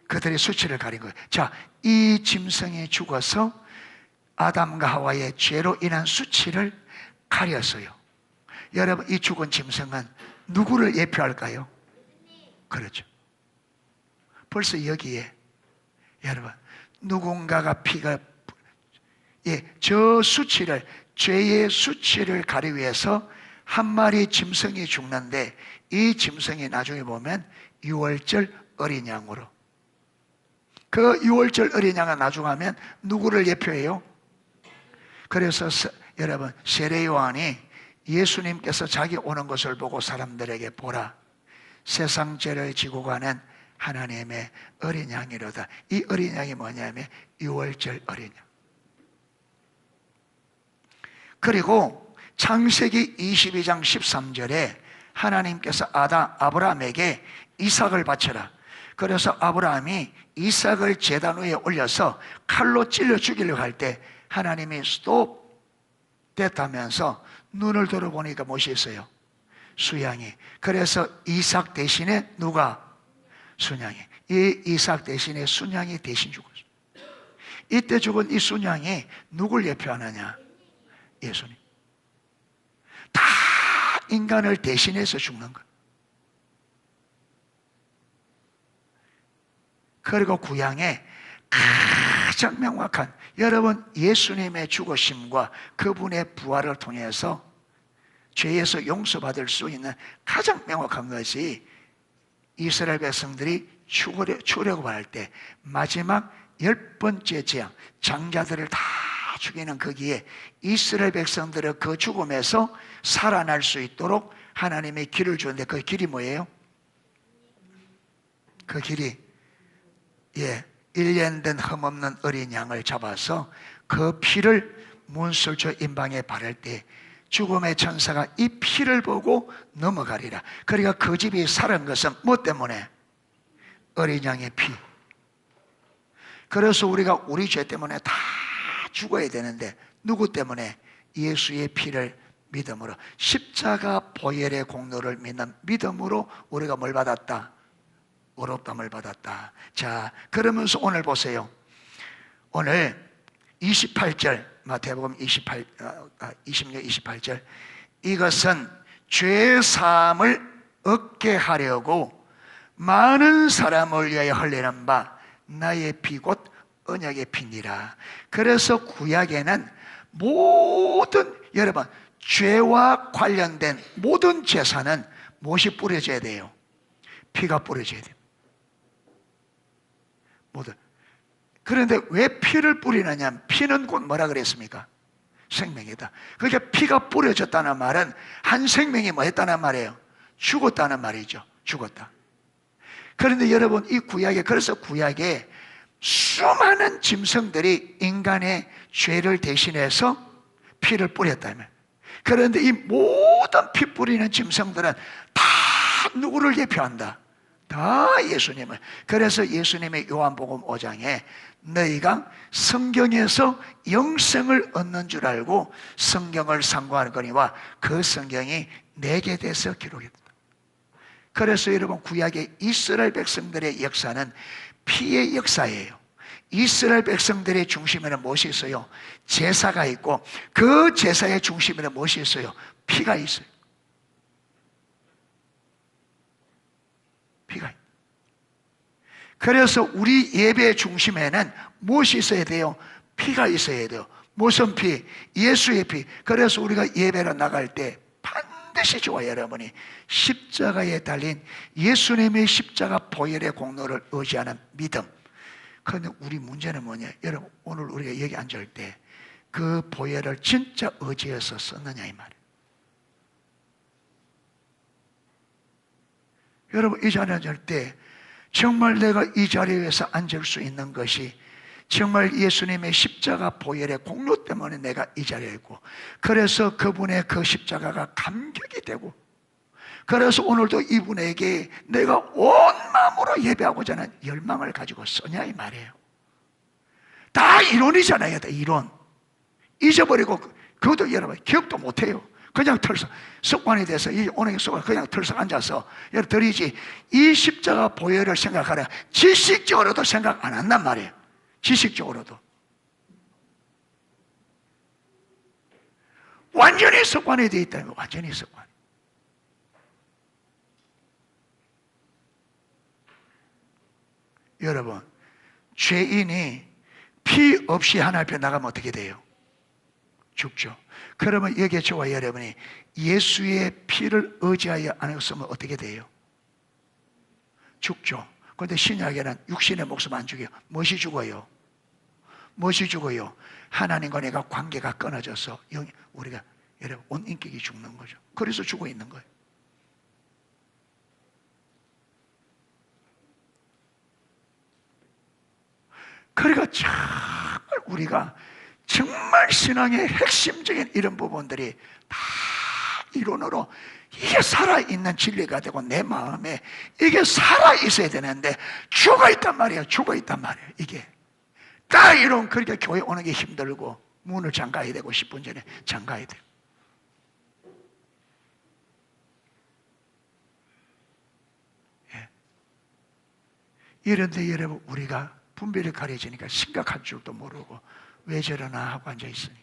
그들의 수치를 가린 거예요. 자, 이 짐승이 죽어서 아담과 하와의 죄로 인한 수치를 가렸어요. 여러분, 이 죽은 짐승은 누구를 예표할까요? 그렇죠. 벌써 여기에 여러분 누군가가 피가, 저 수치를, 죄의 수치를 가리기 위해서 한 마리 짐승이 죽는데 이 짐승이 나중에 보면 유월절 어린 양으로, 그 유월절 어린 양을 나중에 하면 누구를 예표해요? 그래서 여러분, 세례 요한이 예수님께서 자기 오는 것을 보고 사람들에게 보라, 세상 죄를 지고 가는 하나님의 어린 양이로다. 이 어린 양이 뭐냐면 유월절 어린 양. 그리고 창세기 22장 13절에 하나님께서 아브라함에게 이삭을 바쳐라. 그래서 아브라함이 이삭을 제단 위에 올려서 칼로 찔러 죽이려고 할 때 하나님이 스톱 됐다면서 눈을 들어보니까 무엇이 있어요? 수양이. 그래서 이삭 대신에 누가? 순양이. 이 이삭 대신에 순양이 대신 죽었어요. 이때 죽은 이 순양이 누굴 예표하느냐? 예수님. 다 인간을 대신해서 죽는 거예요. 그리고 구약에 가장 명확한, 여러분, 예수님의 죽으심과 그분의 부활을 통해서 죄에서 용서받을 수 있는 가장 명확한 것이 이스라엘 백성들이 출애굽할 때 마지막 10번째 재앙, 장자들을 다 죽이는 거기에 이스라엘 백성들의 그 죽음에서 살아날 수 있도록 하나님의 길을 주는데, 그 길이 뭐예요? 그 길이 1년 된 흠없는 어린 양을 잡아서 그 피를 문설주 임방에 바를 때 죽음의 천사가 이 피를 보고 넘어가리라. 그러니까 그 집이 살은 것은 뭐 때문에? 어린 양의 피. 그래서 우리가 우리 죄 때문에 다 죽어야 되는데 누구 때문에? 예수의 피를 믿음으로, 십자가 보혈의 공로를 믿는 믿음으로 우리가 뭘 받았다? 의롭다함을 받았다. 자, 그러면서 오늘 보세요. 오늘 28절, 마태복음 26, 28절. 이것은 죄사함을 얻게 하려고 많은 사람을 위하여 흘리는 바 나의 피 곧 언약의 피니라. 그래서 구약에는 모든, 여러분, 죄와 관련된 모든 제사는 무엇이 뿌려져야 돼요? 피가 뿌려져야 돼요. 모든. 그런데 왜 피를 뿌리느냐? 피는 곧 뭐라 그랬습니까? 생명이다. 그러니까 피가 뿌려졌다는 말은 한 생명이 뭐 했다는 말이에요? 죽었다는 말이죠. 죽었다. 그런데 여러분, 이 구약에, 그래서 구약에 수많은 짐승들이 인간의 죄를 대신해서 피를 뿌렸다면, 그런데 이 모든 피 뿌리는 짐승들은 다 누구를 예표한다? 다 예수님을. 그래서 예수님의 요한복음 5장에 너희가 성경에서 영생을 얻는 줄 알고 성경을 상고하거니와 그 성경이 내게 대해서 기록했다. 그래서 여러분, 구약의 이스라엘 백성들의 역사는 피의 역사예요. 이스라엘 백성들의 중심에는 무엇이 있어요? 제사가 있고 그 제사의 중심에는 무엇이 있어요? 피가 있어요. 피가 있어요. 그래서 우리 예배의 중심에는 무엇이 있어야 돼요? 피가 있어야 돼요. 무슨 피? 예수의 피. 그래서 우리가 예배로 나갈 때 반드시 좋아요, 여러분이 십자가에 달린 예수님의 십자가 보혈의 공로를 의지하는 믿음. 그런데 우리 문제는 뭐냐? 여러분, 오늘 우리가 여기 앉을 때 그 보혈을 진짜 의지해서 썼느냐 이 말이에요. 여러분, 이 자리에 앉을 때 정말 내가 이 자리에서 앉을 수 있는 것이 정말 예수님의 십자가 보혈의 공로 때문에 내가 이 자리에 있고, 그래서 그분의 그 십자가가 감격이 되고, 그래서 오늘도 이분에게 내가 온 마음으로 예배하고자 하는 열망을 가지고 쓰냐 이 말이에요. 다 이론이잖아요. 다 이론. 잊어버리고 그것도 여러분 기억도 못해요. 그냥 털썩 습관이 돼서 이 오늘 습관 그냥 털썩 앉아서 여러분 들이지, 이 십자가 보혈을 생각하라. 지식적으로도 생각 안 한단 말이에요. 지식적으로도 완전히 습관이 되어 있다면 완전히 습관. 여러분, 죄인이 피 없이 하나님 앞에 나가면 어떻게 돼요? 죽죠. 그러면 여기에 저와 여러분이 예수의 피를 의지하여 안 했으면 어떻게 돼요? 죽죠. 그런데 신약에는 육신의 목숨 안 죽여요. 무엇이 죽어요? 무엇이 죽어요? 하나님과 내가 관계가 끊어져서 우리가 여러분 온 인격이 죽는 거죠. 그래서 죽어 있는 거예요. 그러니까 정말 우리가 정말 신앙의 핵심적인 이런 부분들이 다 이론으로 이게 살아있는 진리가 되고 내 마음에 이게 살아있어야 되는데 죽어있단 말이에요. 죽어있단 말이에요. 이게 다 이런. 그러니까 교회 오는 게 힘들고 문을 잠가야 되고 10분 전에 잠가야 돼요. 예. 이런데 여러분 우리가 분별이 가려지니까 심각한 줄도 모르고 왜 저러나 하고 앉아있으니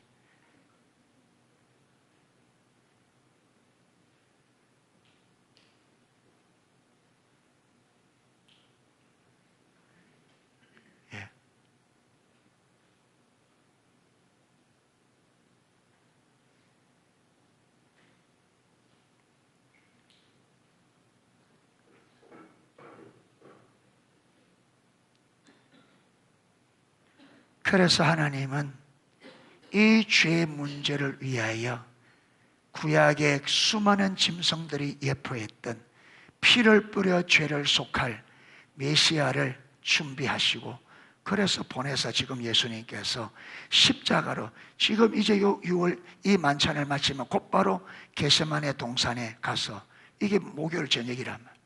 예. 그래서 하나님은 이 죄 문제를 위하여 구약의 수많은 짐승들이 예표했던 피를 뿌려 죄를 속할 메시아를 준비하시고 그래서 보내서 지금 예수님께서 십자가로 지금 이제 6월 이 만찬을 마치면 곧바로 겟세마네 동산에 가서 이게 목요일 저녁이란 말이에요.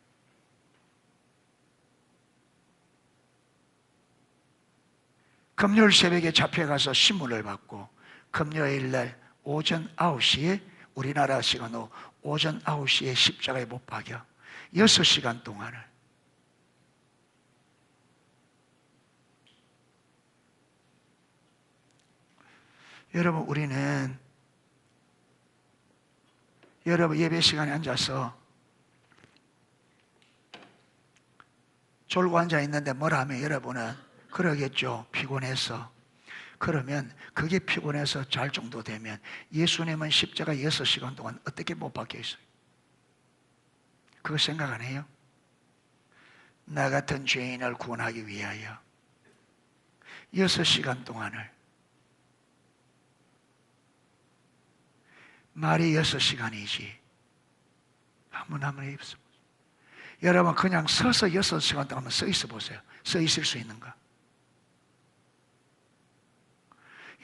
금요일 새벽에 잡혀가서 신문을 받고 금요일날 오전 9시에 우리나라 시간으로 오전 9시에 십자가에 못 박여 6시간 동안을 여러분 우리는 여러분 예배 시간에 앉아서 졸고 앉아 있는데 뭐라 하면 여러분은 그러겠죠. 피곤해서. 그러면 그게 피곤해서 잘 정도 되면 예수님은 십자가 6시간 동안 어떻게 못 박혀 있어요? 그거 생각 안 해요? 나 같은 죄인을 구원하기 위하여 6시간 동안을 말이 6시간이지 한번 입어보세요. 여러분 그냥 서서 6시간 동안 서 있어 보세요. 서 있을 수 있는가?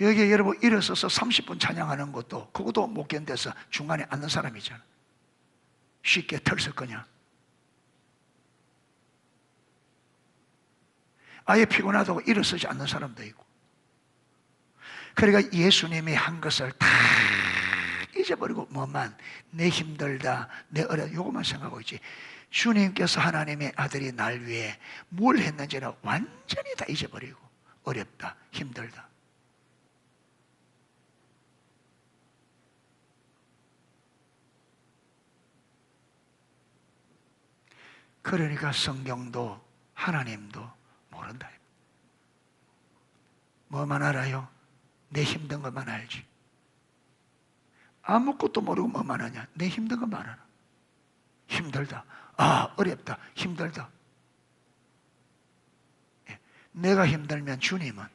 여기 여러분 일어서서 30분 찬양하는 것도 그것도 못 견뎌서 중간에 앉는 사람이잖아. 쉽게 털썩 그냥. 아예 피곤하다고 일어서지 않는 사람도 있고. 그러니까 예수님이 한 것을 다 잊어버리고 뭐만 내 힘들다 내 어렵다 요것만 생각하고 있지 주님께서 하나님의 아들이 날 위해 뭘 했는지는 완전히 다 잊어버리고 어렵다 힘들다. 그러니까 성경도 하나님도 모른다. 뭐만 알아요? 내 힘든 것만 알지. 아무것도 모르고 뭐만 하냐? 내 힘든 것만 알아. 힘들다. 아, 어렵다. 힘들다. 예. 내가 힘들면 주님은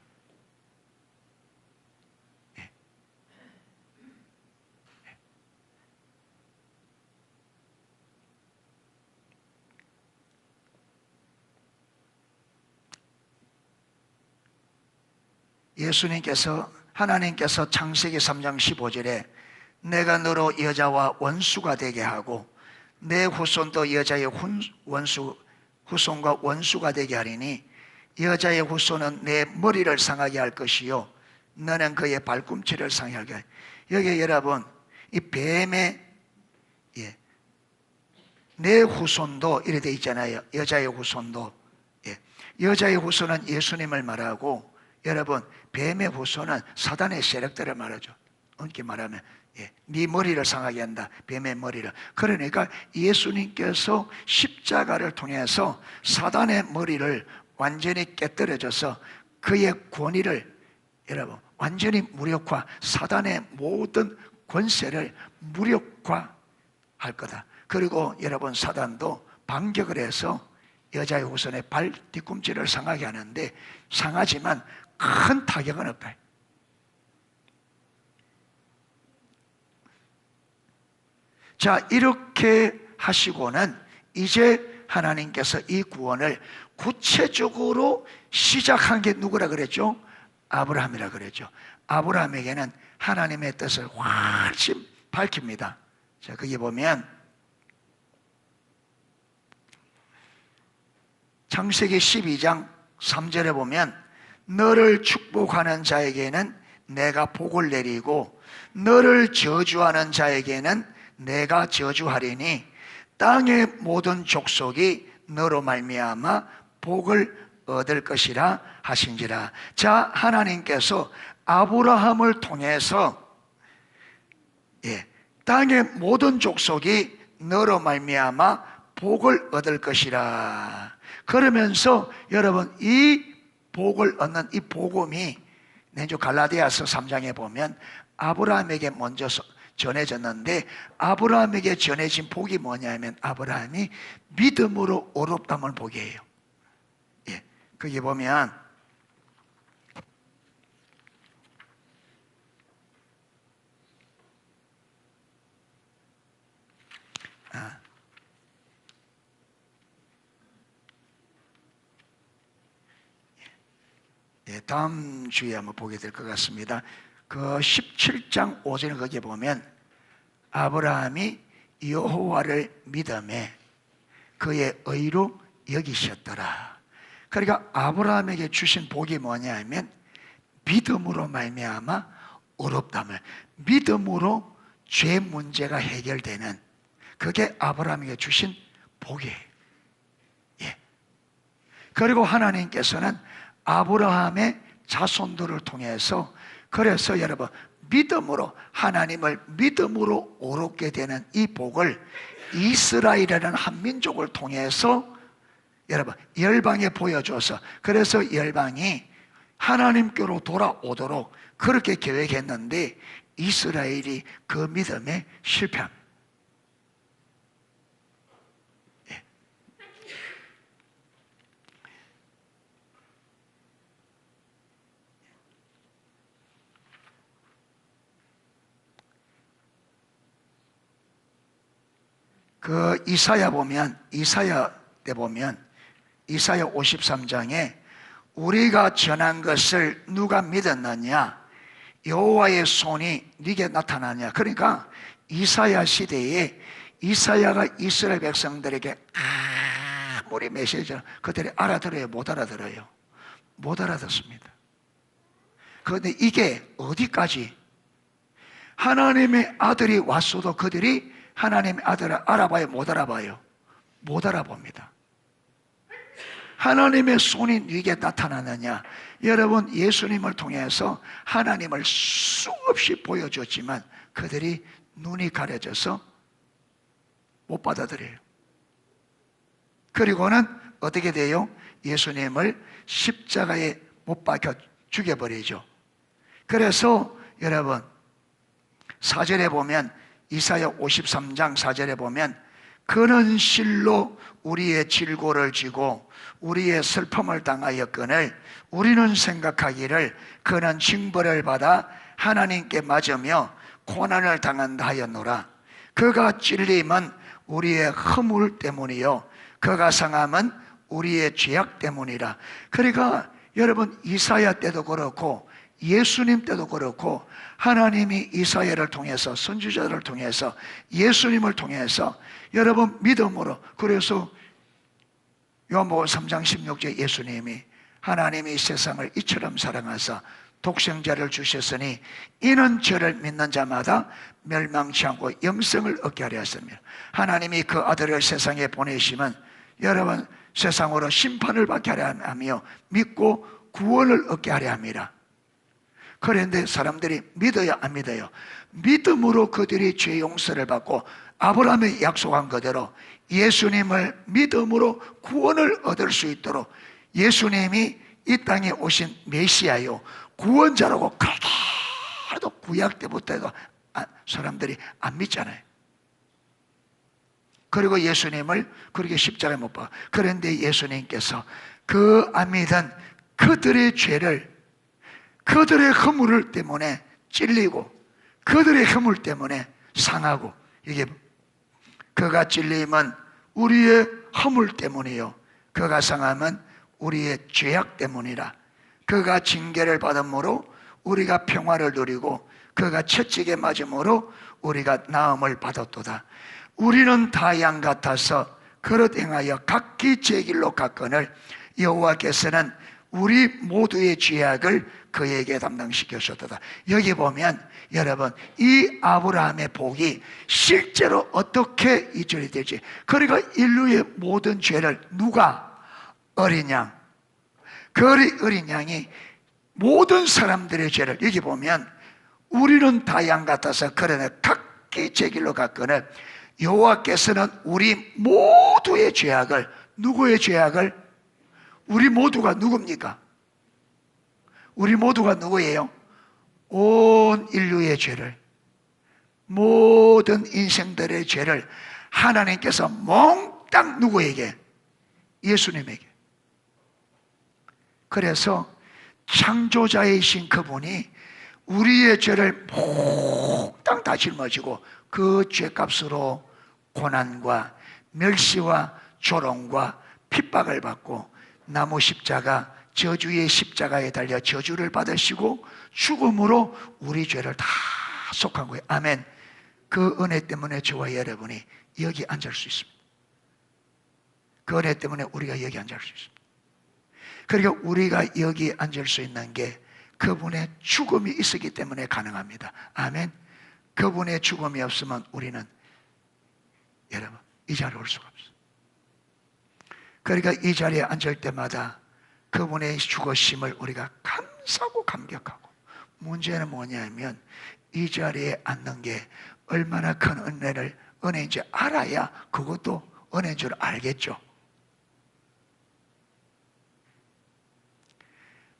예. 예수님께서 하나님께서 창세기 3장 15절에 내가 너로 여자와 원수가 되게 하고 내 후손도 여자의 후손과 원수가 되게 하리니 여자의 후손은 내 머리를 상하게 할 것이요 너는 그의 발꿈치를 상하게 할. 여기 여러분 이 뱀의 예, 내 후손도 이래 돼 있잖아요. 여자의 후손도 예. 여자의 후손은 예수님을 말하고 여러분 뱀의 후손은 사단의 세력들을 말하죠. 이렇게 말하면 예, 네 머리를 상하게 한다. 뱀의 머리를. 그러니까 예수님께서 십자가를 통해서 사단의 머리를 완전히 깨뜨려줘서 그의 권위를 여러분 완전히 무력화, 사단의 모든 권세를 무력화할 거다. 그리고 여러분, 사단도 반격을 해서 여자의 후손의 발 뒤꿈치를 상하게 하는데, 상하지만 큰 타격은 없다. 자, 이렇게 하시고는 이제 하나님께서 이 구원을 구체적으로 시작한 게 누구라 그랬죠? 아브라함이라 그랬죠. 아브라함에게는 하나님의 뜻을 훨씬 밝힙니다. 자, 거기 보면 창세기 12장 3절에 보면 너를 축복하는 자에게는 내가 복을 내리고 너를 저주하는 자에게는 내가 저주하리니 땅의 모든 족속이 너로 말미암아 복을 얻을 것이라 하신지라. 자, 하나님께서 아브라함을 통해서 땅의 모든 족속이 너로 말미암아 복을 얻을 것이라. 그러면서 여러분, 이 복을 얻는 이 복음이 내주 갈라디아서 3장에 보면 아브라함에게 먼저 전해졌는데, 아브라함에게 전해진 복이 뭐냐면 아브라함이 믿음으로 의롭다함을 복이에요. 거기 보면 다음 주에 한번 보게 될 것 같습니다. 그 17장 5절에 거기에 보면 아브라함이 여호와를 믿음에 그의 의로 여기셨더라. 그러니까 아브라함에게 주신 복이 뭐냐 하면 믿음으로 말미암아 의롭다함을, 믿음으로 죄 문제가 해결되는, 그게 아브라함에게 주신 복이에요. 그리고 하나님께서는 아브라함의 자손들을 통해서, 그래서 여러분, 믿음으로 하나님을 믿음으로 의롭게 되는 이 복을 이스라엘이라는 한 민족을 통해서 여러분 열방에 보여줘서, 그래서 열방이 하나님께로 돌아오도록 그렇게 계획했는데 이스라엘이 그 믿음에 실패합니다. 그 이사야 때 보면 이사야 53장에 우리가 전한 것을 누가 믿었느냐, 여호와의 손이 네게 나타나냐. 그러니까 이사야 시대에 이사야가 이스라엘 백성들에게 아무리 메시지를 그들이 알아들어요? 못 알아들어요? 못 알아듣습니다. 그런데 이게 어디까지? 하나님의 아들이 왔어도 그들이 하나님의 아들을 알아봐요? 못 알아봐요? 못 알아봅니다. 하나님의 손이 네게 나타나느냐. 여러분, 예수님을 통해서 하나님을 수없이 보여줬지만 그들이 눈이 가려져서 못 받아들여요. 그리고는 어떻게 돼요? 예수님을 십자가에 못 박혀 죽여버리죠. 그래서 여러분, 4절에 보면, 이사야 53장 4절에 보면 그는 실로 우리의 질고를 지고 우리의 슬픔을 당하였거늘 우리는 생각하기를 그는 징벌을 받아 하나님께 맞으며 고난을 당한다 하였노라. 그가 찔림은 우리의 허물 때문이요 그가 상함은 우리의 죄악 때문이라. 그러니까 여러분, 이사야 때도 그렇고 예수님 때도 그렇고 하나님이 이사야를 통해서, 선지자들을 통해서, 예수님을 통해서 여러분 믿음으로, 그래서 요한복음 3장 16절에 예수님이 하나님이 세상을 이처럼 사랑하사 독생자를 주셨으니 이는 저를 믿는 자마다 멸망치 않고 영생을 얻게 하려 하셨습니다. 하나님이 그 아들을 세상에 보내시면 여러분 세상으로 심판을 받게 하려 하며 믿고 구원을 얻게 하려 합니다. 그런데 사람들이 믿어요, 안 믿어요? 믿음으로 그들이 죄 용서를 받고 아브라함이 약속한 그대로 예수님을 믿음으로 구원을 얻을 수 있도록, 예수님이 이 땅에 오신 메시아요 구원자라고 그래도 구약 때부터 해도 사람들이 안 믿잖아요. 그리고 예수님을 그렇게 십자가에 못 박아. 그런데 예수님께서 그 안 믿은 그들의 죄를, 그들의 허물 때문에 찔리고 그들의 허물 때문에 상하고, 이게 그가 찔림은 우리의 허물 때문이요 그가 상함은 우리의 죄악 때문이라. 그가 징계를 받음으로 우리가 평화를 누리고 그가 채찍에 맞음으로 우리가 나음을 받았도다. 우리는 다 양 같아서 그릇 행하여 각기 제 길로 갔거늘 여호와께서는 우리 모두의 죄악을 그에게 담당시켰었다. 여기 보면 여러분, 이 아브라함의 복이 실제로 어떻게 이전이 될지, 그러니까 인류의 모든 죄를 누가? 어린 양, 그 어린 양이 모든 사람들의 죄를, 여기 보면 우리는 다 양 같아서 그러나 각기 제 길로 갔거늘 여호와께서는 우리 모두의 죄악을, 누구의 죄악을? 우리 모두가 누굽니까? 우리 모두가 누구예요? 온 인류의 죄를, 모든 인생들의 죄를 하나님께서 몽땅 누구에게? 예수님에게. 그래서 창조자이신 그분이 우리의 죄를 몽땅 다 짊어지고 그 죄값으로 고난과 멸시와 조롱과 핍박을 받고 나무 십자가, 저주의 십자가에 달려 저주를 받으시고 죽음으로 우리 죄를 다 속한 거예요. 아멘. 그 은혜 때문에 저와 여러분이 여기 앉을 수 있습니다. 그 은혜 때문에 우리가 여기 앉을 수 있습니다. 그러니까 우리가 여기 앉을 수 있는 게 그분의 죽음이 있었기 때문에 가능합니다. 아멘. 그분의 죽음이 없으면 우리는 여러분 이 자리에 올 수가 없어요. 그러니까 이 자리에 앉을 때마다 그분의 죽으심을 우리가 감사하고 감격하고, 문제는 뭐냐면 이 자리에 앉는 게 얼마나 큰 은혜인지 알아야 그것도 은혜인 줄 알겠죠.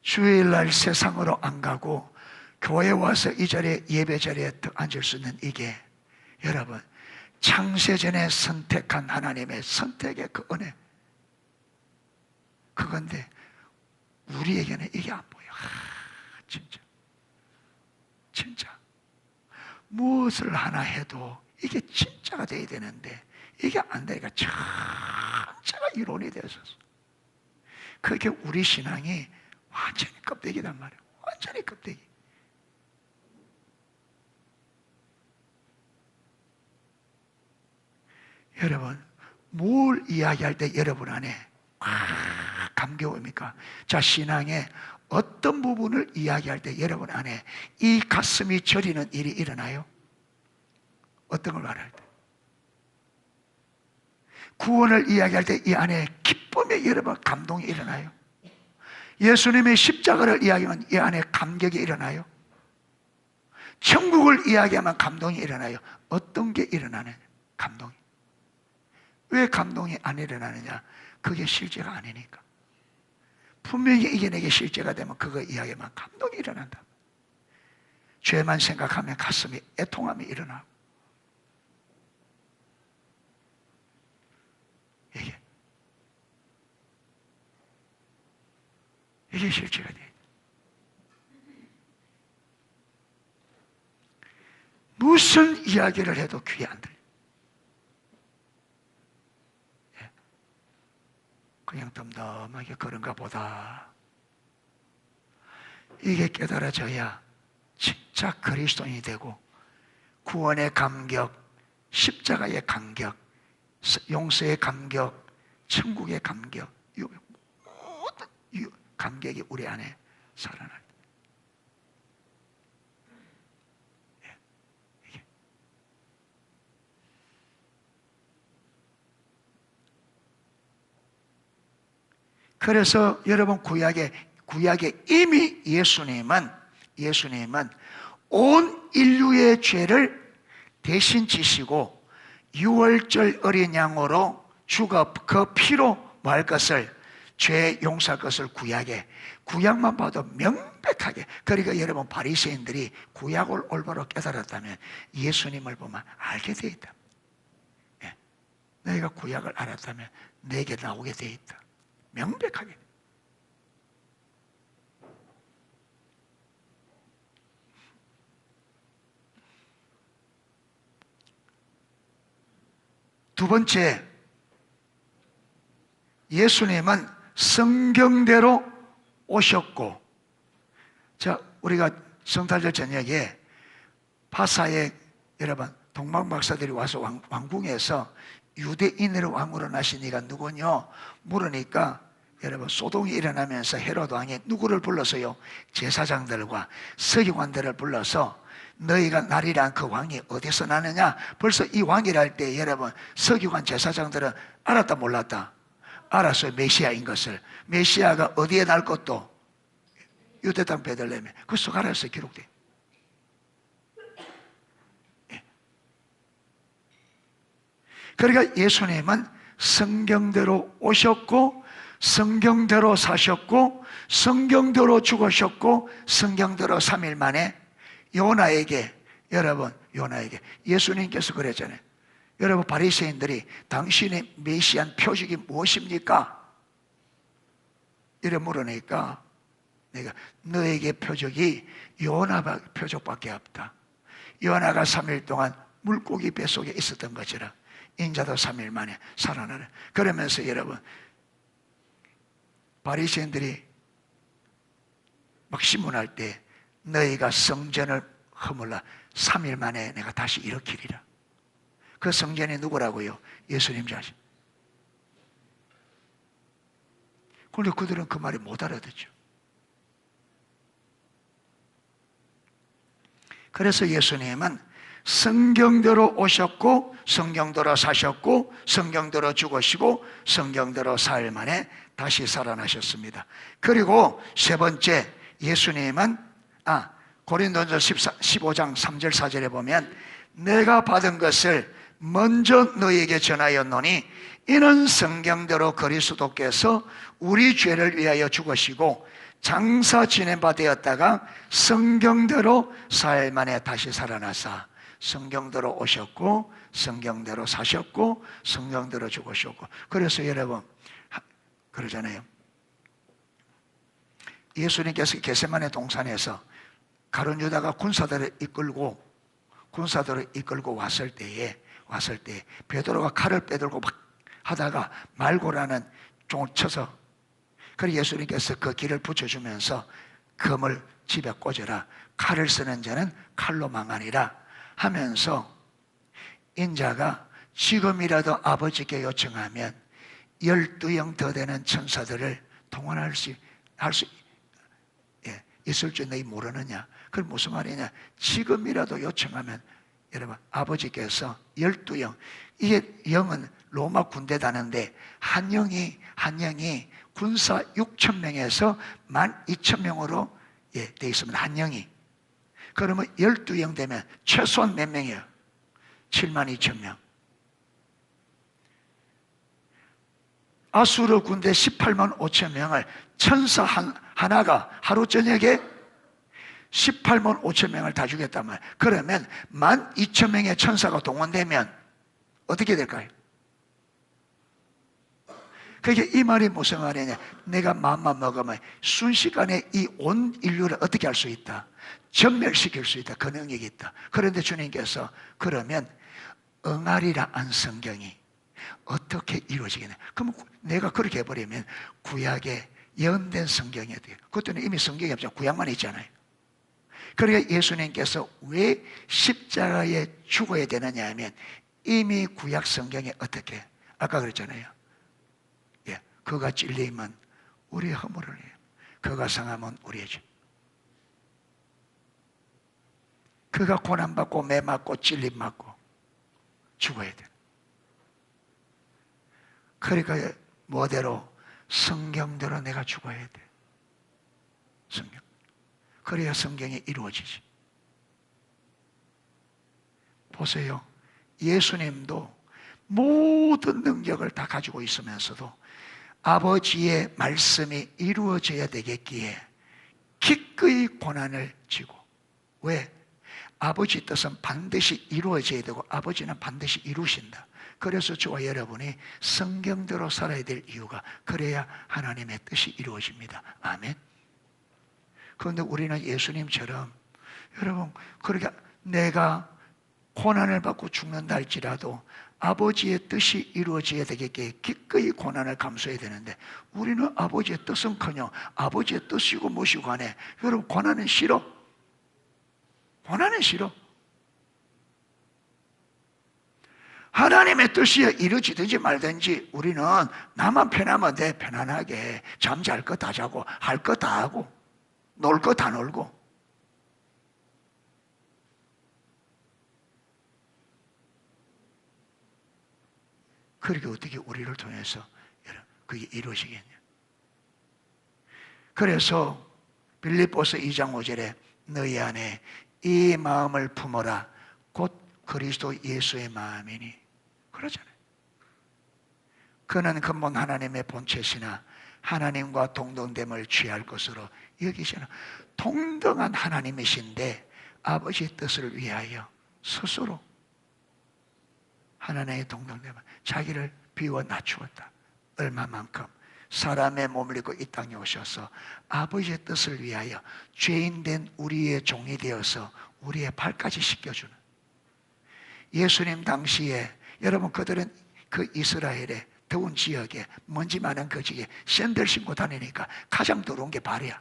주일날 세상으로 안 가고 교회에 와서 이 자리에, 예배 자리에 앉을 수 있는 이게 여러분 창세전에 선택한 하나님의 선택의 그 은혜, 그건데 우리에게는 이게 안 보여. 진짜 무엇을 하나 해도 이게 진짜가 돼야 되는데 이게 안 되니까 진짜가 이론이 되어서, 그게 우리 신앙이 완전히 껍데기단 말이에요. 완전히 껍데기. 여러분, 뭘 이야기할 때 여러분 안에 감격입니까? 자, 신앙의 어떤 부분을 이야기할 때 여러분 안에 이 가슴이 저리는 일이 일어나요? 어떤 걸 말할 때? 구원을 이야기할 때 이 안에 기쁨의 여러분 감동이 일어나요? 예수님의 십자가를 이야기하면 이 안에 감격이 일어나요? 천국을 이야기하면 감동이 일어나요? 어떤 게 일어나느냐? 감동이. 왜 감동이 안 일어나느냐? 그게 실제가 아니니까. 분명히 이게 내게 실제가 되면 그거 이야기하면 감동이 일어난다. 죄만 생각하면 가슴이 애통함이 일어나고, 이게 실제가 돼. 무슨 이야기를 해도 귀에 안 들려. 그냥 덤덤하게 그런가 보다. 이게 깨달아져야 진짜 그리스도인이 되고 구원의 감격, 십자가의 감격, 용서의 감격, 천국의 감격, 모든 감격이 우리 안에 살아날 때. 그래서 여러분 구약에 이미 예수님은 온 인류의 죄를 대신 지시고 유월절 어린 양으로 죽어 그 피로 뭐 할 것을? 죄 용서할 것을 구약만 봐도 명백하게. 그러니까 여러분 바리새인들이 구약을 올바로 깨달았다면 예수님을 보면 알게 돼 있다. 예. 너희가 구약을 알았다면 내게 나오게 돼 있다. 명백하게. 두 번째, 예수님은 성경대로 오셨고, 자, 우리가 성탄절 저녁에 파사에 여러분 동방 박사들이 와서 왕궁에서 유대인으로 왕으로 나신 이가 누구냐 물으니까 여러분 소동이 일어나면서 헤롯 왕이 누구를 불러서요? 제사장들과 서기관들을 불러서 너희가 나리란 그 왕이 어디서 나느냐? 벌써 이 왕이라 할 때 여러분 서기관 제사장들은 알았다 몰랐다? 알았어요. 메시아인 것을. 메시아가 어디에 날 것도 유대 땅 베들레헴에. 그 속 알았어요. 기록돼. 그러니까 예수님은 성경대로 오셨고 성경대로 사셨고 성경대로 죽으셨고 성경대로 3일 만에 요나에게 예수님께서 그랬잖아요. 여러분 바리새인들이 당신의 메시안 표적이 무엇입니까? 이래 물으니까 내가 너에게 표적이 요나 표적밖에 없다. 요나가 3일 동안 물고기 뱃속에 있었던 것처럼 인자도 3일 만에 살아나는. 그러면서 여러분 바리새인들이 막 신문할 때 너희가 성전을 허물라 3일 만에 내가 다시 일으키리라. 그 성전이 누구라고요? 예수님 자신. 그런데 그들은 그 말이 못 알아듣죠. 그래서 예수님은 성경대로 오셨고 성경대로 사셨고 성경대로 죽으시고 성경대로 4일 만에 다시 살아나셨습니다. 그리고 세 번째, 예수님은 고린도전서 15장 3절 4절에 보면 내가 받은 것을 먼저 너희에게 전하였노니 이는 성경대로 그리스도께서 우리 죄를 위하여 죽으시고 장사 지낸 바 되었다가 성경대로 4일 만에 다시 살아나사 성경대로 오셨고 성경대로 사셨고 성경대로 죽으셨고. 그래서 여러분 그러잖아요. 예수님께서 겟세마네 동산에서 가룟 유다가 군사들을 이끌고 왔을 때 베드로가 칼을 빼들고 막 하다가 말고라는 종을 쳐서, 그래서 예수님께서 그 길을 붙여주면서 금을 집에 꽂으라, 칼을 쓰는 자는 칼로 망하니라 하면서 인자가 지금이라도 아버지께 요청하면 12영 더 되는 천사들을 동원할 수 있을 줄 너희 모르느냐? 그건 무슨 말이냐? 지금이라도 요청하면 여러분 아버지께서 12영, 이게 영은 로마 군대다는데 한 영이 군사 6,000명에서 12,000명으로 돼 있습니다. 한 영이. 그러면 12영 되면 최소한 몇 명이에요? 72,000명. 아수르 군대 18만 5천 명을 천사 하나가 하루 저녁에 18만 5천 명을 다 죽였단 말이에요. 그러면 12,000명의 천사가 동원되면 어떻게 될까요? 그게 이 말이 무슨 말이냐? 내가 마음만 먹으면 순식간에 이 온 인류를 어떻게 할 수 있다? 전멸시킬 수 있다. 그 능력이 있다. 그런데 주님께서 그러면 응하리라 한 성경이 어떻게 이루어지겠냐? 그럼 내가 그렇게 해버리면 구약에 예언된 성경이 돼요. 그때는 이미 성경이 없잖아요. 구약만 있잖아요. 그러니까 예수님께서 왜 십자가에 죽어야 되느냐 하면 이미 구약 성경에 어떻게, 아까 그랬잖아요. 그가 찔림은 우리의 허물을 해요. 그가 상함은 우리의 죄. 그가 고난받고 매맞고 찔림받고 죽어야 돼. 그러니까 뭐대로? 성경대로 내가 죽어야 돼. 성경. 그래야 성경이 이루어지지. 보세요. 예수님도 모든 능력을 다 가지고 있으면서도 아버지의 말씀이 이루어져야 되겠기에 기꺼이 고난을 지고. 왜? 아버지 뜻은 반드시 이루어져야 되고 아버지는 반드시 이루신다. 그래서 저와 여러분이 성경대로 살아야 될 이유가, 그래야 하나님의 뜻이 이루어집니다. 아멘. 그런데 우리는 예수님처럼, 여러분, 그렇게 내가 고난을 받고 죽는다 할지라도 아버지의 뜻이 이루어져야 되겠기에 기꺼이 고난을 감수해야 되는데, 우리는 아버지의 뜻은커녕 아버지의 뜻이고 무엇이고 간에, 여러분, 고난은 싫어. 고난은 싫어. 하나님의 뜻이 이루어지든지 말든지 우리는 나만 편하면 돼. 편안하게 잠잘 거 다 자고 할 거 다 하고 놀 거 다 놀고. 그렇게 어떻게 우리를 통해서 그게 이루어지겠냐. 그래서 빌립보서 2장 5절에 너희 안에 이 마음을 품어라 곧 그리스도 예수의 마음이니, 그러잖아요. 그는 근본 하나님의 본체시나 하나님과 동등됨을 취할 것으로 여기시는 동등한 하나님이신데 아버지의 뜻을 위하여 스스로 하나님의 동등됨을 자기를 비워 낮추었다. 얼마만큼? 사람의 몸을 입고 이 땅에 오셔서 아버지의 뜻을 위하여 죄인된 우리의 종이 되어서 우리의 발까지 씻겨주는. 예수님 당시에 여러분, 그들은 그 이스라엘의 더운 지역에, 먼지 많은 그 지역에 샌들 신고 다니니까 가장 더러운 게 발이야.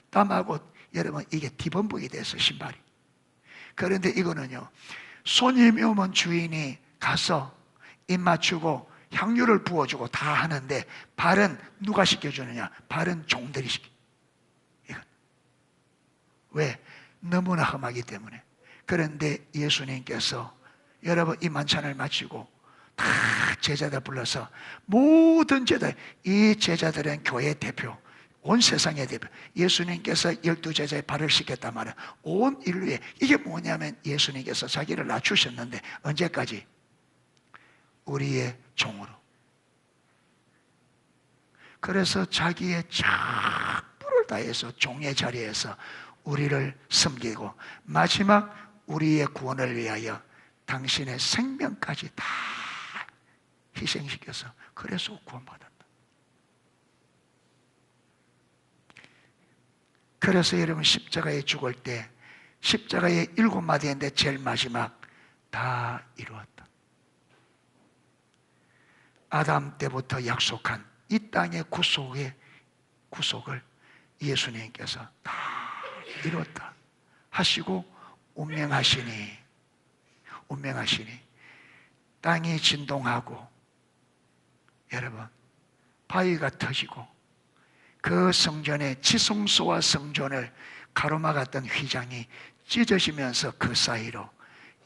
땀하고 여러분, 이게 뒤범벅이 돼서 신발이. 그런데 이거는요, 손님이 오면 주인이 가서 입 맞추고 향유를 부어주고 다 하는데, 발은 누가 씻겨주느냐? 발은 종들이 씻겨. 이건 왜? 너무나 험하기 때문에. 그런데 예수님께서 여러분 이 만찬을 마치고 다 제자들 불러서, 모든 제자, 이 제자들은 교회 대표, 온 세상의 대표, 예수님께서 12제자의 발을 씻겼단 말이에요. 온 인류에. 이게 뭐냐면 예수님께서 자기를 낮추셨는데 언제까지? 우리의 종으로. 그래서 자기의 작부를 다해서 종의 자리에서 우리를 섬기고 마지막 우리의 구원을 위하여 당신의 생명까지 다 희생시켜서, 그래서 구원받았다. 그래서 여러분, 십자가에 죽을 때 십자가에 7마디인데 제일 마지막 다 이루었다. 아담 때부터 약속한 이 땅의 구속을 예수님께서 다 이뤘다 하시고 운명하시니 땅이 진동하고 여러분 바위가 터지고 그 성전의 지성소와 성전을 가로막았던 휘장이 찢어지면서 그 사이로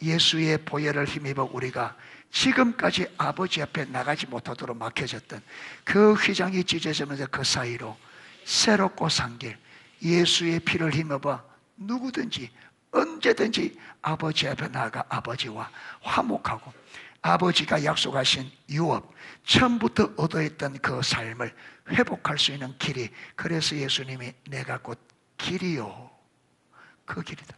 예수의 보혈을 힘입어 우리가 지금까지 아버지 앞에 나가지 못하도록 막혀졌던 그 휘장이 찢어지면서 그 사이로 새롭고 산 길, 예수의 피를 힘입어 누구든지 언제든지 아버지 앞에 나가 아버지와 화목하고 아버지가 약속하신 유업, 처음부터 얻어있던 그 삶을 회복할 수 있는 길이, 그래서 예수님이 내가 곧 길이요, 그 길이다.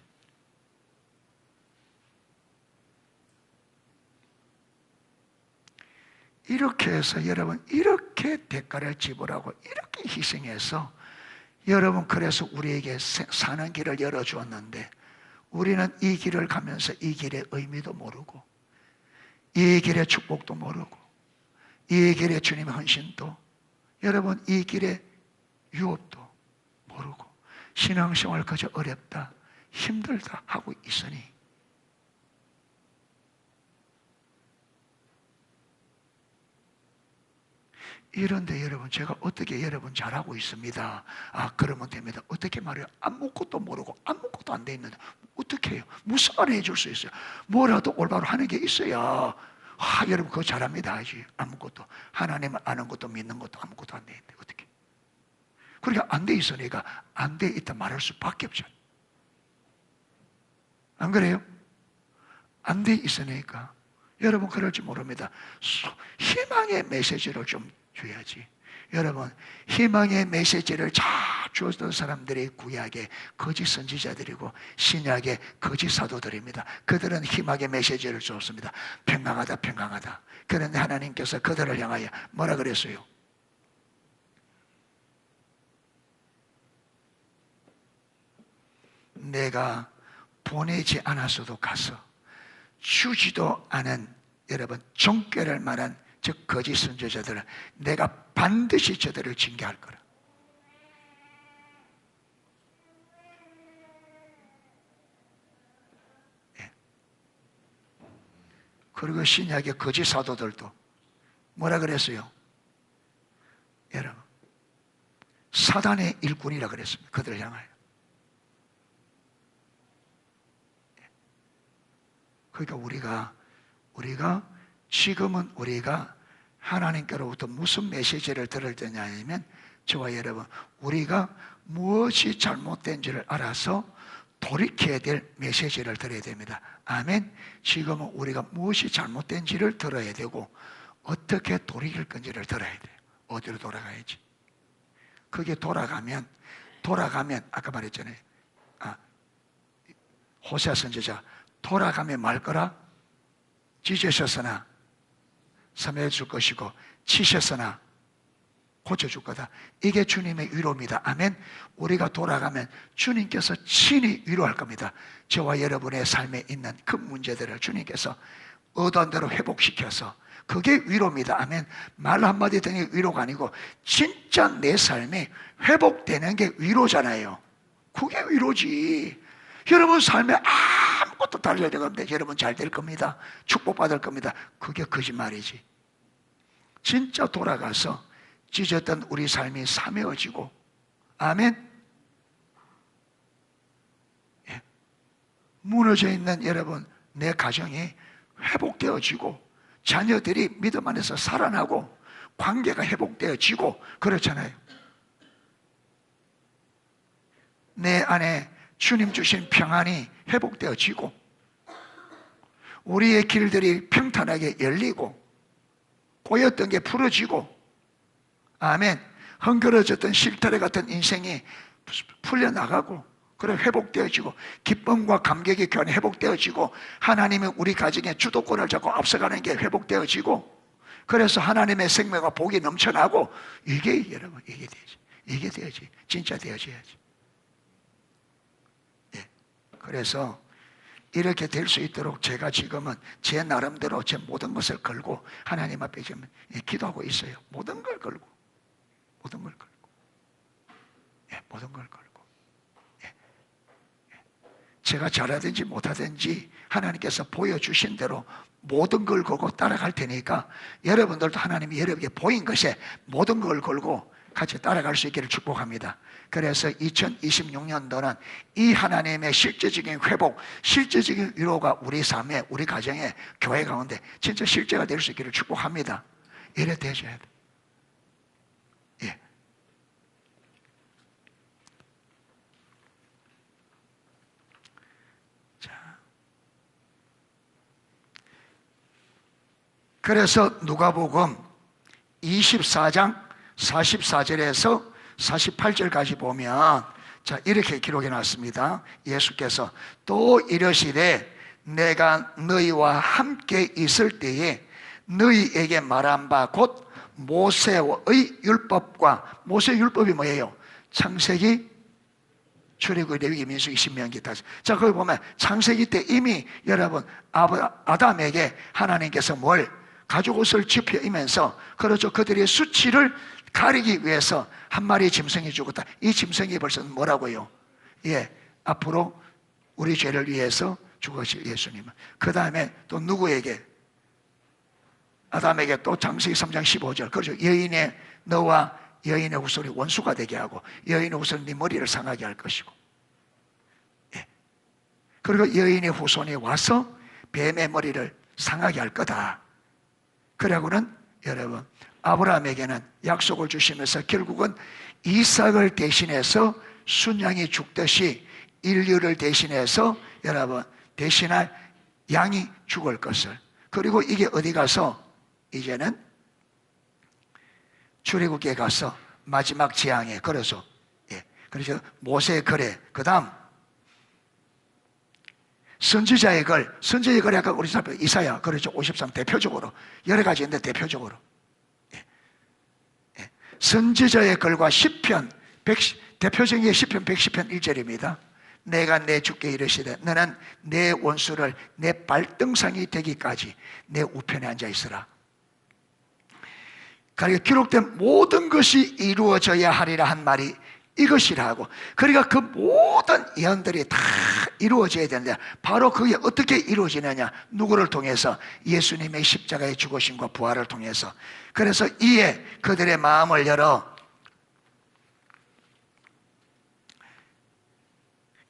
이렇게 해서 여러분, 이렇게 대가를 지불하고 이렇게 희생해서 여러분, 그래서 우리에게 사는 길을 열어주었는데 우리는 이 길을 가면서 이 길의 의미도 모르고 이 길의 축복도 모르고 이 길의 주님의 헌신도, 여러분 이 길의 유업도 모르고 신앙생활 그저 어렵다, 힘들다 하고 있으니 이런데 여러분, 제가 어떻게 여러분 잘하고 있습니다. 아, 그러면 됩니다. 어떻게 말해요? 아무것도 모르고 아무것도 안 돼 있는데 어떻게 해요? 무슨 말을 해줄 수 있어요? 뭐라도 올바로 하는 게 있어야, 아, 여러분 그거 잘합니다 하지. 아무것도, 하나님을 아는 것도 믿는 것도 아무것도 안 돼 있는데 어떻게? 그러니까 안 돼 있으니까 안 돼 있다 말할 수밖에 없잖아요. 안 그래요? 안 돼 있으니까. 여러분 그럴지 모릅니다. 희망의 메시지를 좀 줘야지. 여러분, 희망의 메시지를 잘 주었던 사람들이 구약의 거짓 선지자들이고 신약의 거짓 사도들입니다. 그들은 희망의 메시지를 주었습니다. 평강하다, 평강하다. 그런데 하나님께서 그들을 향하여 뭐라 그랬어요? 내가 보내지 않았어도 가서 주지도 않은 여러분 종교를 말한 즉 거짓 선지자들은 내가 반드시 저들을 징계할 거라. 예. 그리고 신약의 거짓 사도들도 뭐라 그랬어요? 여러분, 사단의 일꾼이라 그랬습니다. 그들을 향하여. 그러니까 우리가 지금은 우리가 하나님께로부터 무슨 메시지를 들을 때냐면 저와 여러분, 우리가 무엇이 잘못된지를 알아서 돌이켜야 될 메시지를 들어야 됩니다. 아멘. 지금은 우리가 무엇이 잘못된지를 들어야 되고 어떻게 돌이킬 건지를 들어야 돼요. 어디로 돌아가야지? 그게 돌아가면 아까 말했잖아요. 호세아 선지자 돌아가면 말 거라 찢으셨으나 섬해 줄 것이고 치셨으나 고쳐줄 거다. 이게 주님의 위로입니다. 아멘. 우리가 돌아가면 주님께서 친히 위로할 겁니다. 저와 여러분의 삶에 있는 그 문제들을 주님께서 의도한 대로 회복시켜서 그게 위로입니다. 아멘. 말 한마디 등이 위로가 아니고 진짜 내 삶이 회복되는 게 위로잖아요. 그게 위로지. 여러분 삶에 아무것도 달려야 되는데 여러분 잘 될 겁니다. 축복받을 겁니다. 그게 거짓말이지. 진짜 돌아가서 찢었던 우리 삶이 사매어지고 아멘. 예. 무너져 있는 여러분 내 가정이 회복되어지고 자녀들이 믿음 안에서 살아나고 관계가 회복되어지고 그렇잖아요. 내 안에 주님 주신 평안이 회복되어지고 우리의 길들이 평탄하게 열리고 꼬였던 게 풀어지고 아멘. 헝클어졌던 실타래 같은 인생이 풀려나가고 그래 회복되어지고 기쁨과 감격이 교환이 회복되어지고 하나님이 우리 가정의 주도권을 잡고 앞서가는 게 회복되어지고 그래서 하나님의 생명과 복이 넘쳐나고 이게 여러분 이게 되지. 이게 되어지. 진짜 되어져야지. 예. 그래서 이렇게 될 수 있도록 제가 지금은 제 나름대로 제 모든 것을 걸고 하나님 앞에 지금 기도하고 있어요. 모든 걸 걸고 모든 걸 걸고 예, 모든 걸 걸고 예. 예. 제가 잘하든지 못하든지 하나님께서 보여주신 대로 모든 걸 걸고 따라갈 테니까 여러분들도 하나님이 여러분에게 보인 것에 모든 걸 걸고 같이 따라갈 수 있기를 축복합니다. 그래서 2026년도는 이 하나님의 실제적인 회복, 실제적인 위로가 우리 삶에, 우리 가정에, 교회 가운데 진짜 실제가 될 수 있기를 축복합니다. 이래 되셔야 돼. 예. 자. 그래서 누가복음 24장 44절에서 48절까지 보면 자 이렇게 기록해 놨습니다. 예수께서 또 이르시되 내가 너희와 함께 있을 때에 너희에게 말한 바 곧 모세의 율법과 모세의 율법이 뭐예요? 창세기, 출애굽, 레위기, 민수기, 신명기 다. 자 거기 보면 창세기 때 이미 여러분 아담에게 하나님께서 뭘 가죽옷을 집혀이면서 그렇죠 그들의 수치를 가리기 위해서 한 마리의 짐승이 죽었다. 이 짐승이 벌써 뭐라고요? 예, 앞으로 우리 죄를 위해서 죽으실 예수님은. 그 다음에 또 누구에게? 아담에게 또 창세기 3장 15절. 그렇죠. 여인의 너와 여인의 후손이 원수가 되게 하고 여인의 후손은 네 머리를 상하게 할 것이고. 예. 그리고 여인의 후손이 와서 뱀의 머리를 상하게 할 거다. 그러고는 여러분 아브라함에게는 약속을 주시면서 결국은 이삭을 대신해서 순양이 죽듯이 인류를 대신해서 여러분 대신할 양이 죽을 것을. 그리고 이게 어디 가서 이제는 출애굽기에 가서 마지막 재앙에 걸어서, 그래서 모세의 거래, 그 다음 선지자의 걸, 선지자의 걸 아까 우리 살펴 이사야, 그렇죠. 53 대표적으로 여러 가지 있는데 대표적으로 선지자의 글과 시편 대표적인 게 시편 110편 1절입니다. 내가 내 주께 이르시되 너는 내 원수를 내 발등상이 되기까지 내 우편에 앉아 있으라. 그러니까 기록된 모든 것이 이루어져야 하리라 한 말이 이것이라 하고, 그러니까 그 모든 예언들이 다 이루어져야 되는데 바로 그게 어떻게 이루어지느냐? 누구를 통해서? 예수님의 십자가의 죽으심과 부활을 통해서. 그래서 이에 그들의 마음을 열어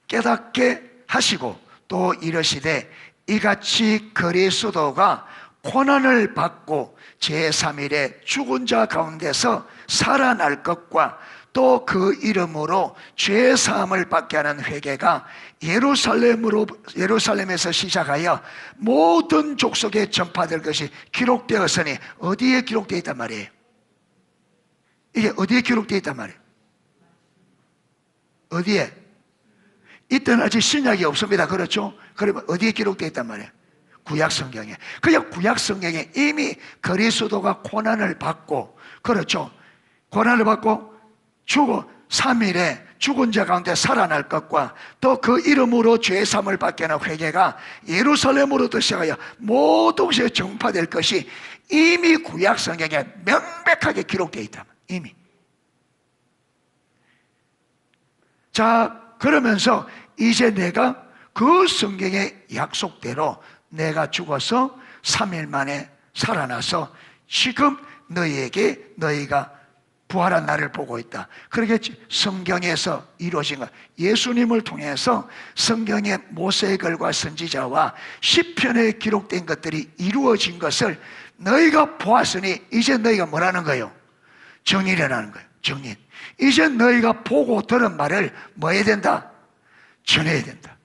깨닫게 하시고 또 이르시되 이같이 그리스도가 고난을 받고 제3일에 죽은 자 가운데서 살아날 것과 또 그 이름으로 죄 사함을 받게 하는 회개가 예루살렘에서 시작하여 모든 족속에 전파될 것이 기록되었으니, 어디에 기록되어 있단 말이에요? 이게 어디에 기록되어 있단 말이에요? 어디에? 이때는 아직 신약이 없습니다. 그렇죠? 그러면 어디에 기록되어 있단 말이에요? 구약 성경에. 그냥 구약 성경에 이미 그리스도가 고난을 받고, 그렇죠? 고난을 받고 죽어 3일에 죽은 자 가운데 살아날 것과 또 그 이름으로 죄 사함을 받게 하는 회개가 예루살렘으로부터 시작하여 모든 곳에 전파될 것이 이미 구약 성경에 명백하게 기록되어 있다. 이미. 자, 그러면서 이제 내가 그 성경의 약속대로 내가 죽어서 3일 만에 살아나서 지금 너희에게 너희가 부활한 나를 보고 있다. 그러겠지. 성경에서 이루어진 것, 예수님을 통해서 성경의 모세의 글과 선지자와 시편에 기록된 것들이 이루어진 것을 너희가 보았으니 이제 너희가 뭐라는 거예요? 정인이라는 거예요. 정인. 이제 너희가 보고 들은 말을 뭐 해야 된다? 전해야 된다.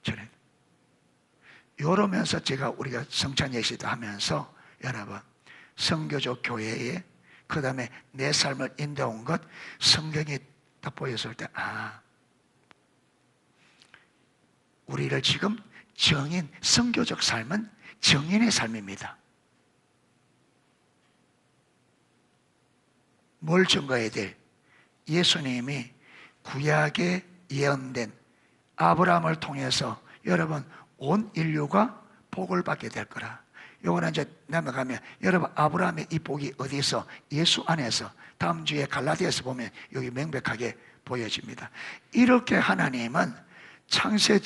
전해야 된다. 이러면서 우리가 성찬 예식도 하면서 여러분, 선교적 교회에 그 다음에 내 삶을 인도한 것, 성경이 딱 보였을 때, 우리를 지금 정인, 선교적 삶은 정인의 삶입니다. 뭘 증거해야 될? 예수님이 구약에 예언된 아브라함을 통해서 여러분 온 인류가 복을 받게 될 거라. 요거는 이제 넘어가면 여러분 아브라함의 이 복이 어디서? 예수 안에서. 다음 주에 갈라디아서 보면 여기 명백하게 보여집니다. 이렇게 하나님은 창세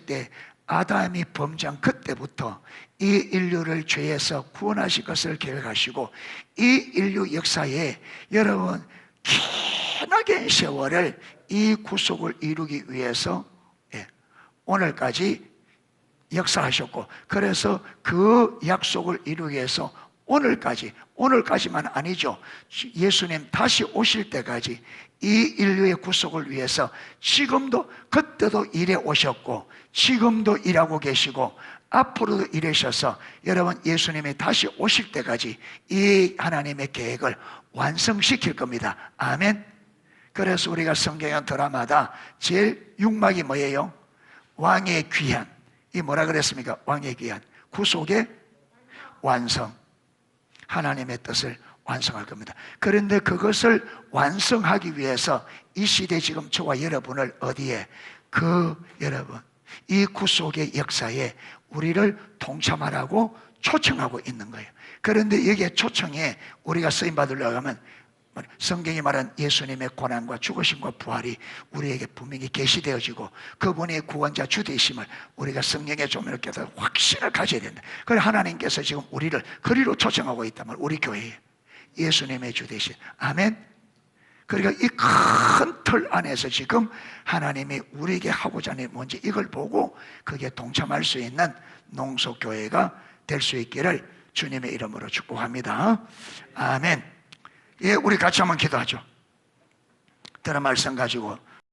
때 아담이 범죄한 그때부터 이 인류를 죄에서 구원하실 것을 계획하시고 이 인류 역사에 여러분 기나긴 세월을 이 구속을 이루기 위해서 오늘까지 역사하셨고, 그래서 그 약속을 이루기 위해서 오늘까지만 아니죠. 예수님 다시 오실 때까지 이 인류의 구속을 위해서 지금도, 그때도 일해 오셨고 지금도 일하고 계시고 앞으로도 일하셔서 여러분 예수님이 다시 오실 때까지 이 하나님의 계획을 완성시킬 겁니다. 아멘. 그래서 우리가 성경 드라마다 제일 육막이 뭐예요? 왕의 귀한. 이 뭐라 그랬습니까? 왕의 귀한. 구속의 완성. 하나님의 뜻을 완성할 겁니다. 그런데 그것을 완성하기 위해서 이 시대 지금 저와 여러분을 어디에? 여러분 이 구속의 역사에 우리를 동참하라고 초청하고 있는 거예요. 그런데 여기에 초청에 우리가 쓰임받으려고 하면 성경이 말한 예수님의 고난과 죽으심과 부활이 우리에게 분명히 계시되어지고 그분의 구원자 주 되심을 우리가 성령의 조명을 깨달아 확신을 가져야 된다. 그래서 하나님께서 지금 우리를 그리로 초청하고 있단 말이에요. 우리 교회에 예수님의 주 되심. 아멘. 그러니까 이 큰 틀 안에서 지금 하나님이 우리에게 하고자 하는 뭔지 이걸 보고 그게 동참할 수 있는 농속교회가 될 수 있기를 주님의 이름으로 축복합니다. 아멘. 예, 우리 같이 한번 기도하죠. 들은 말씀 가지고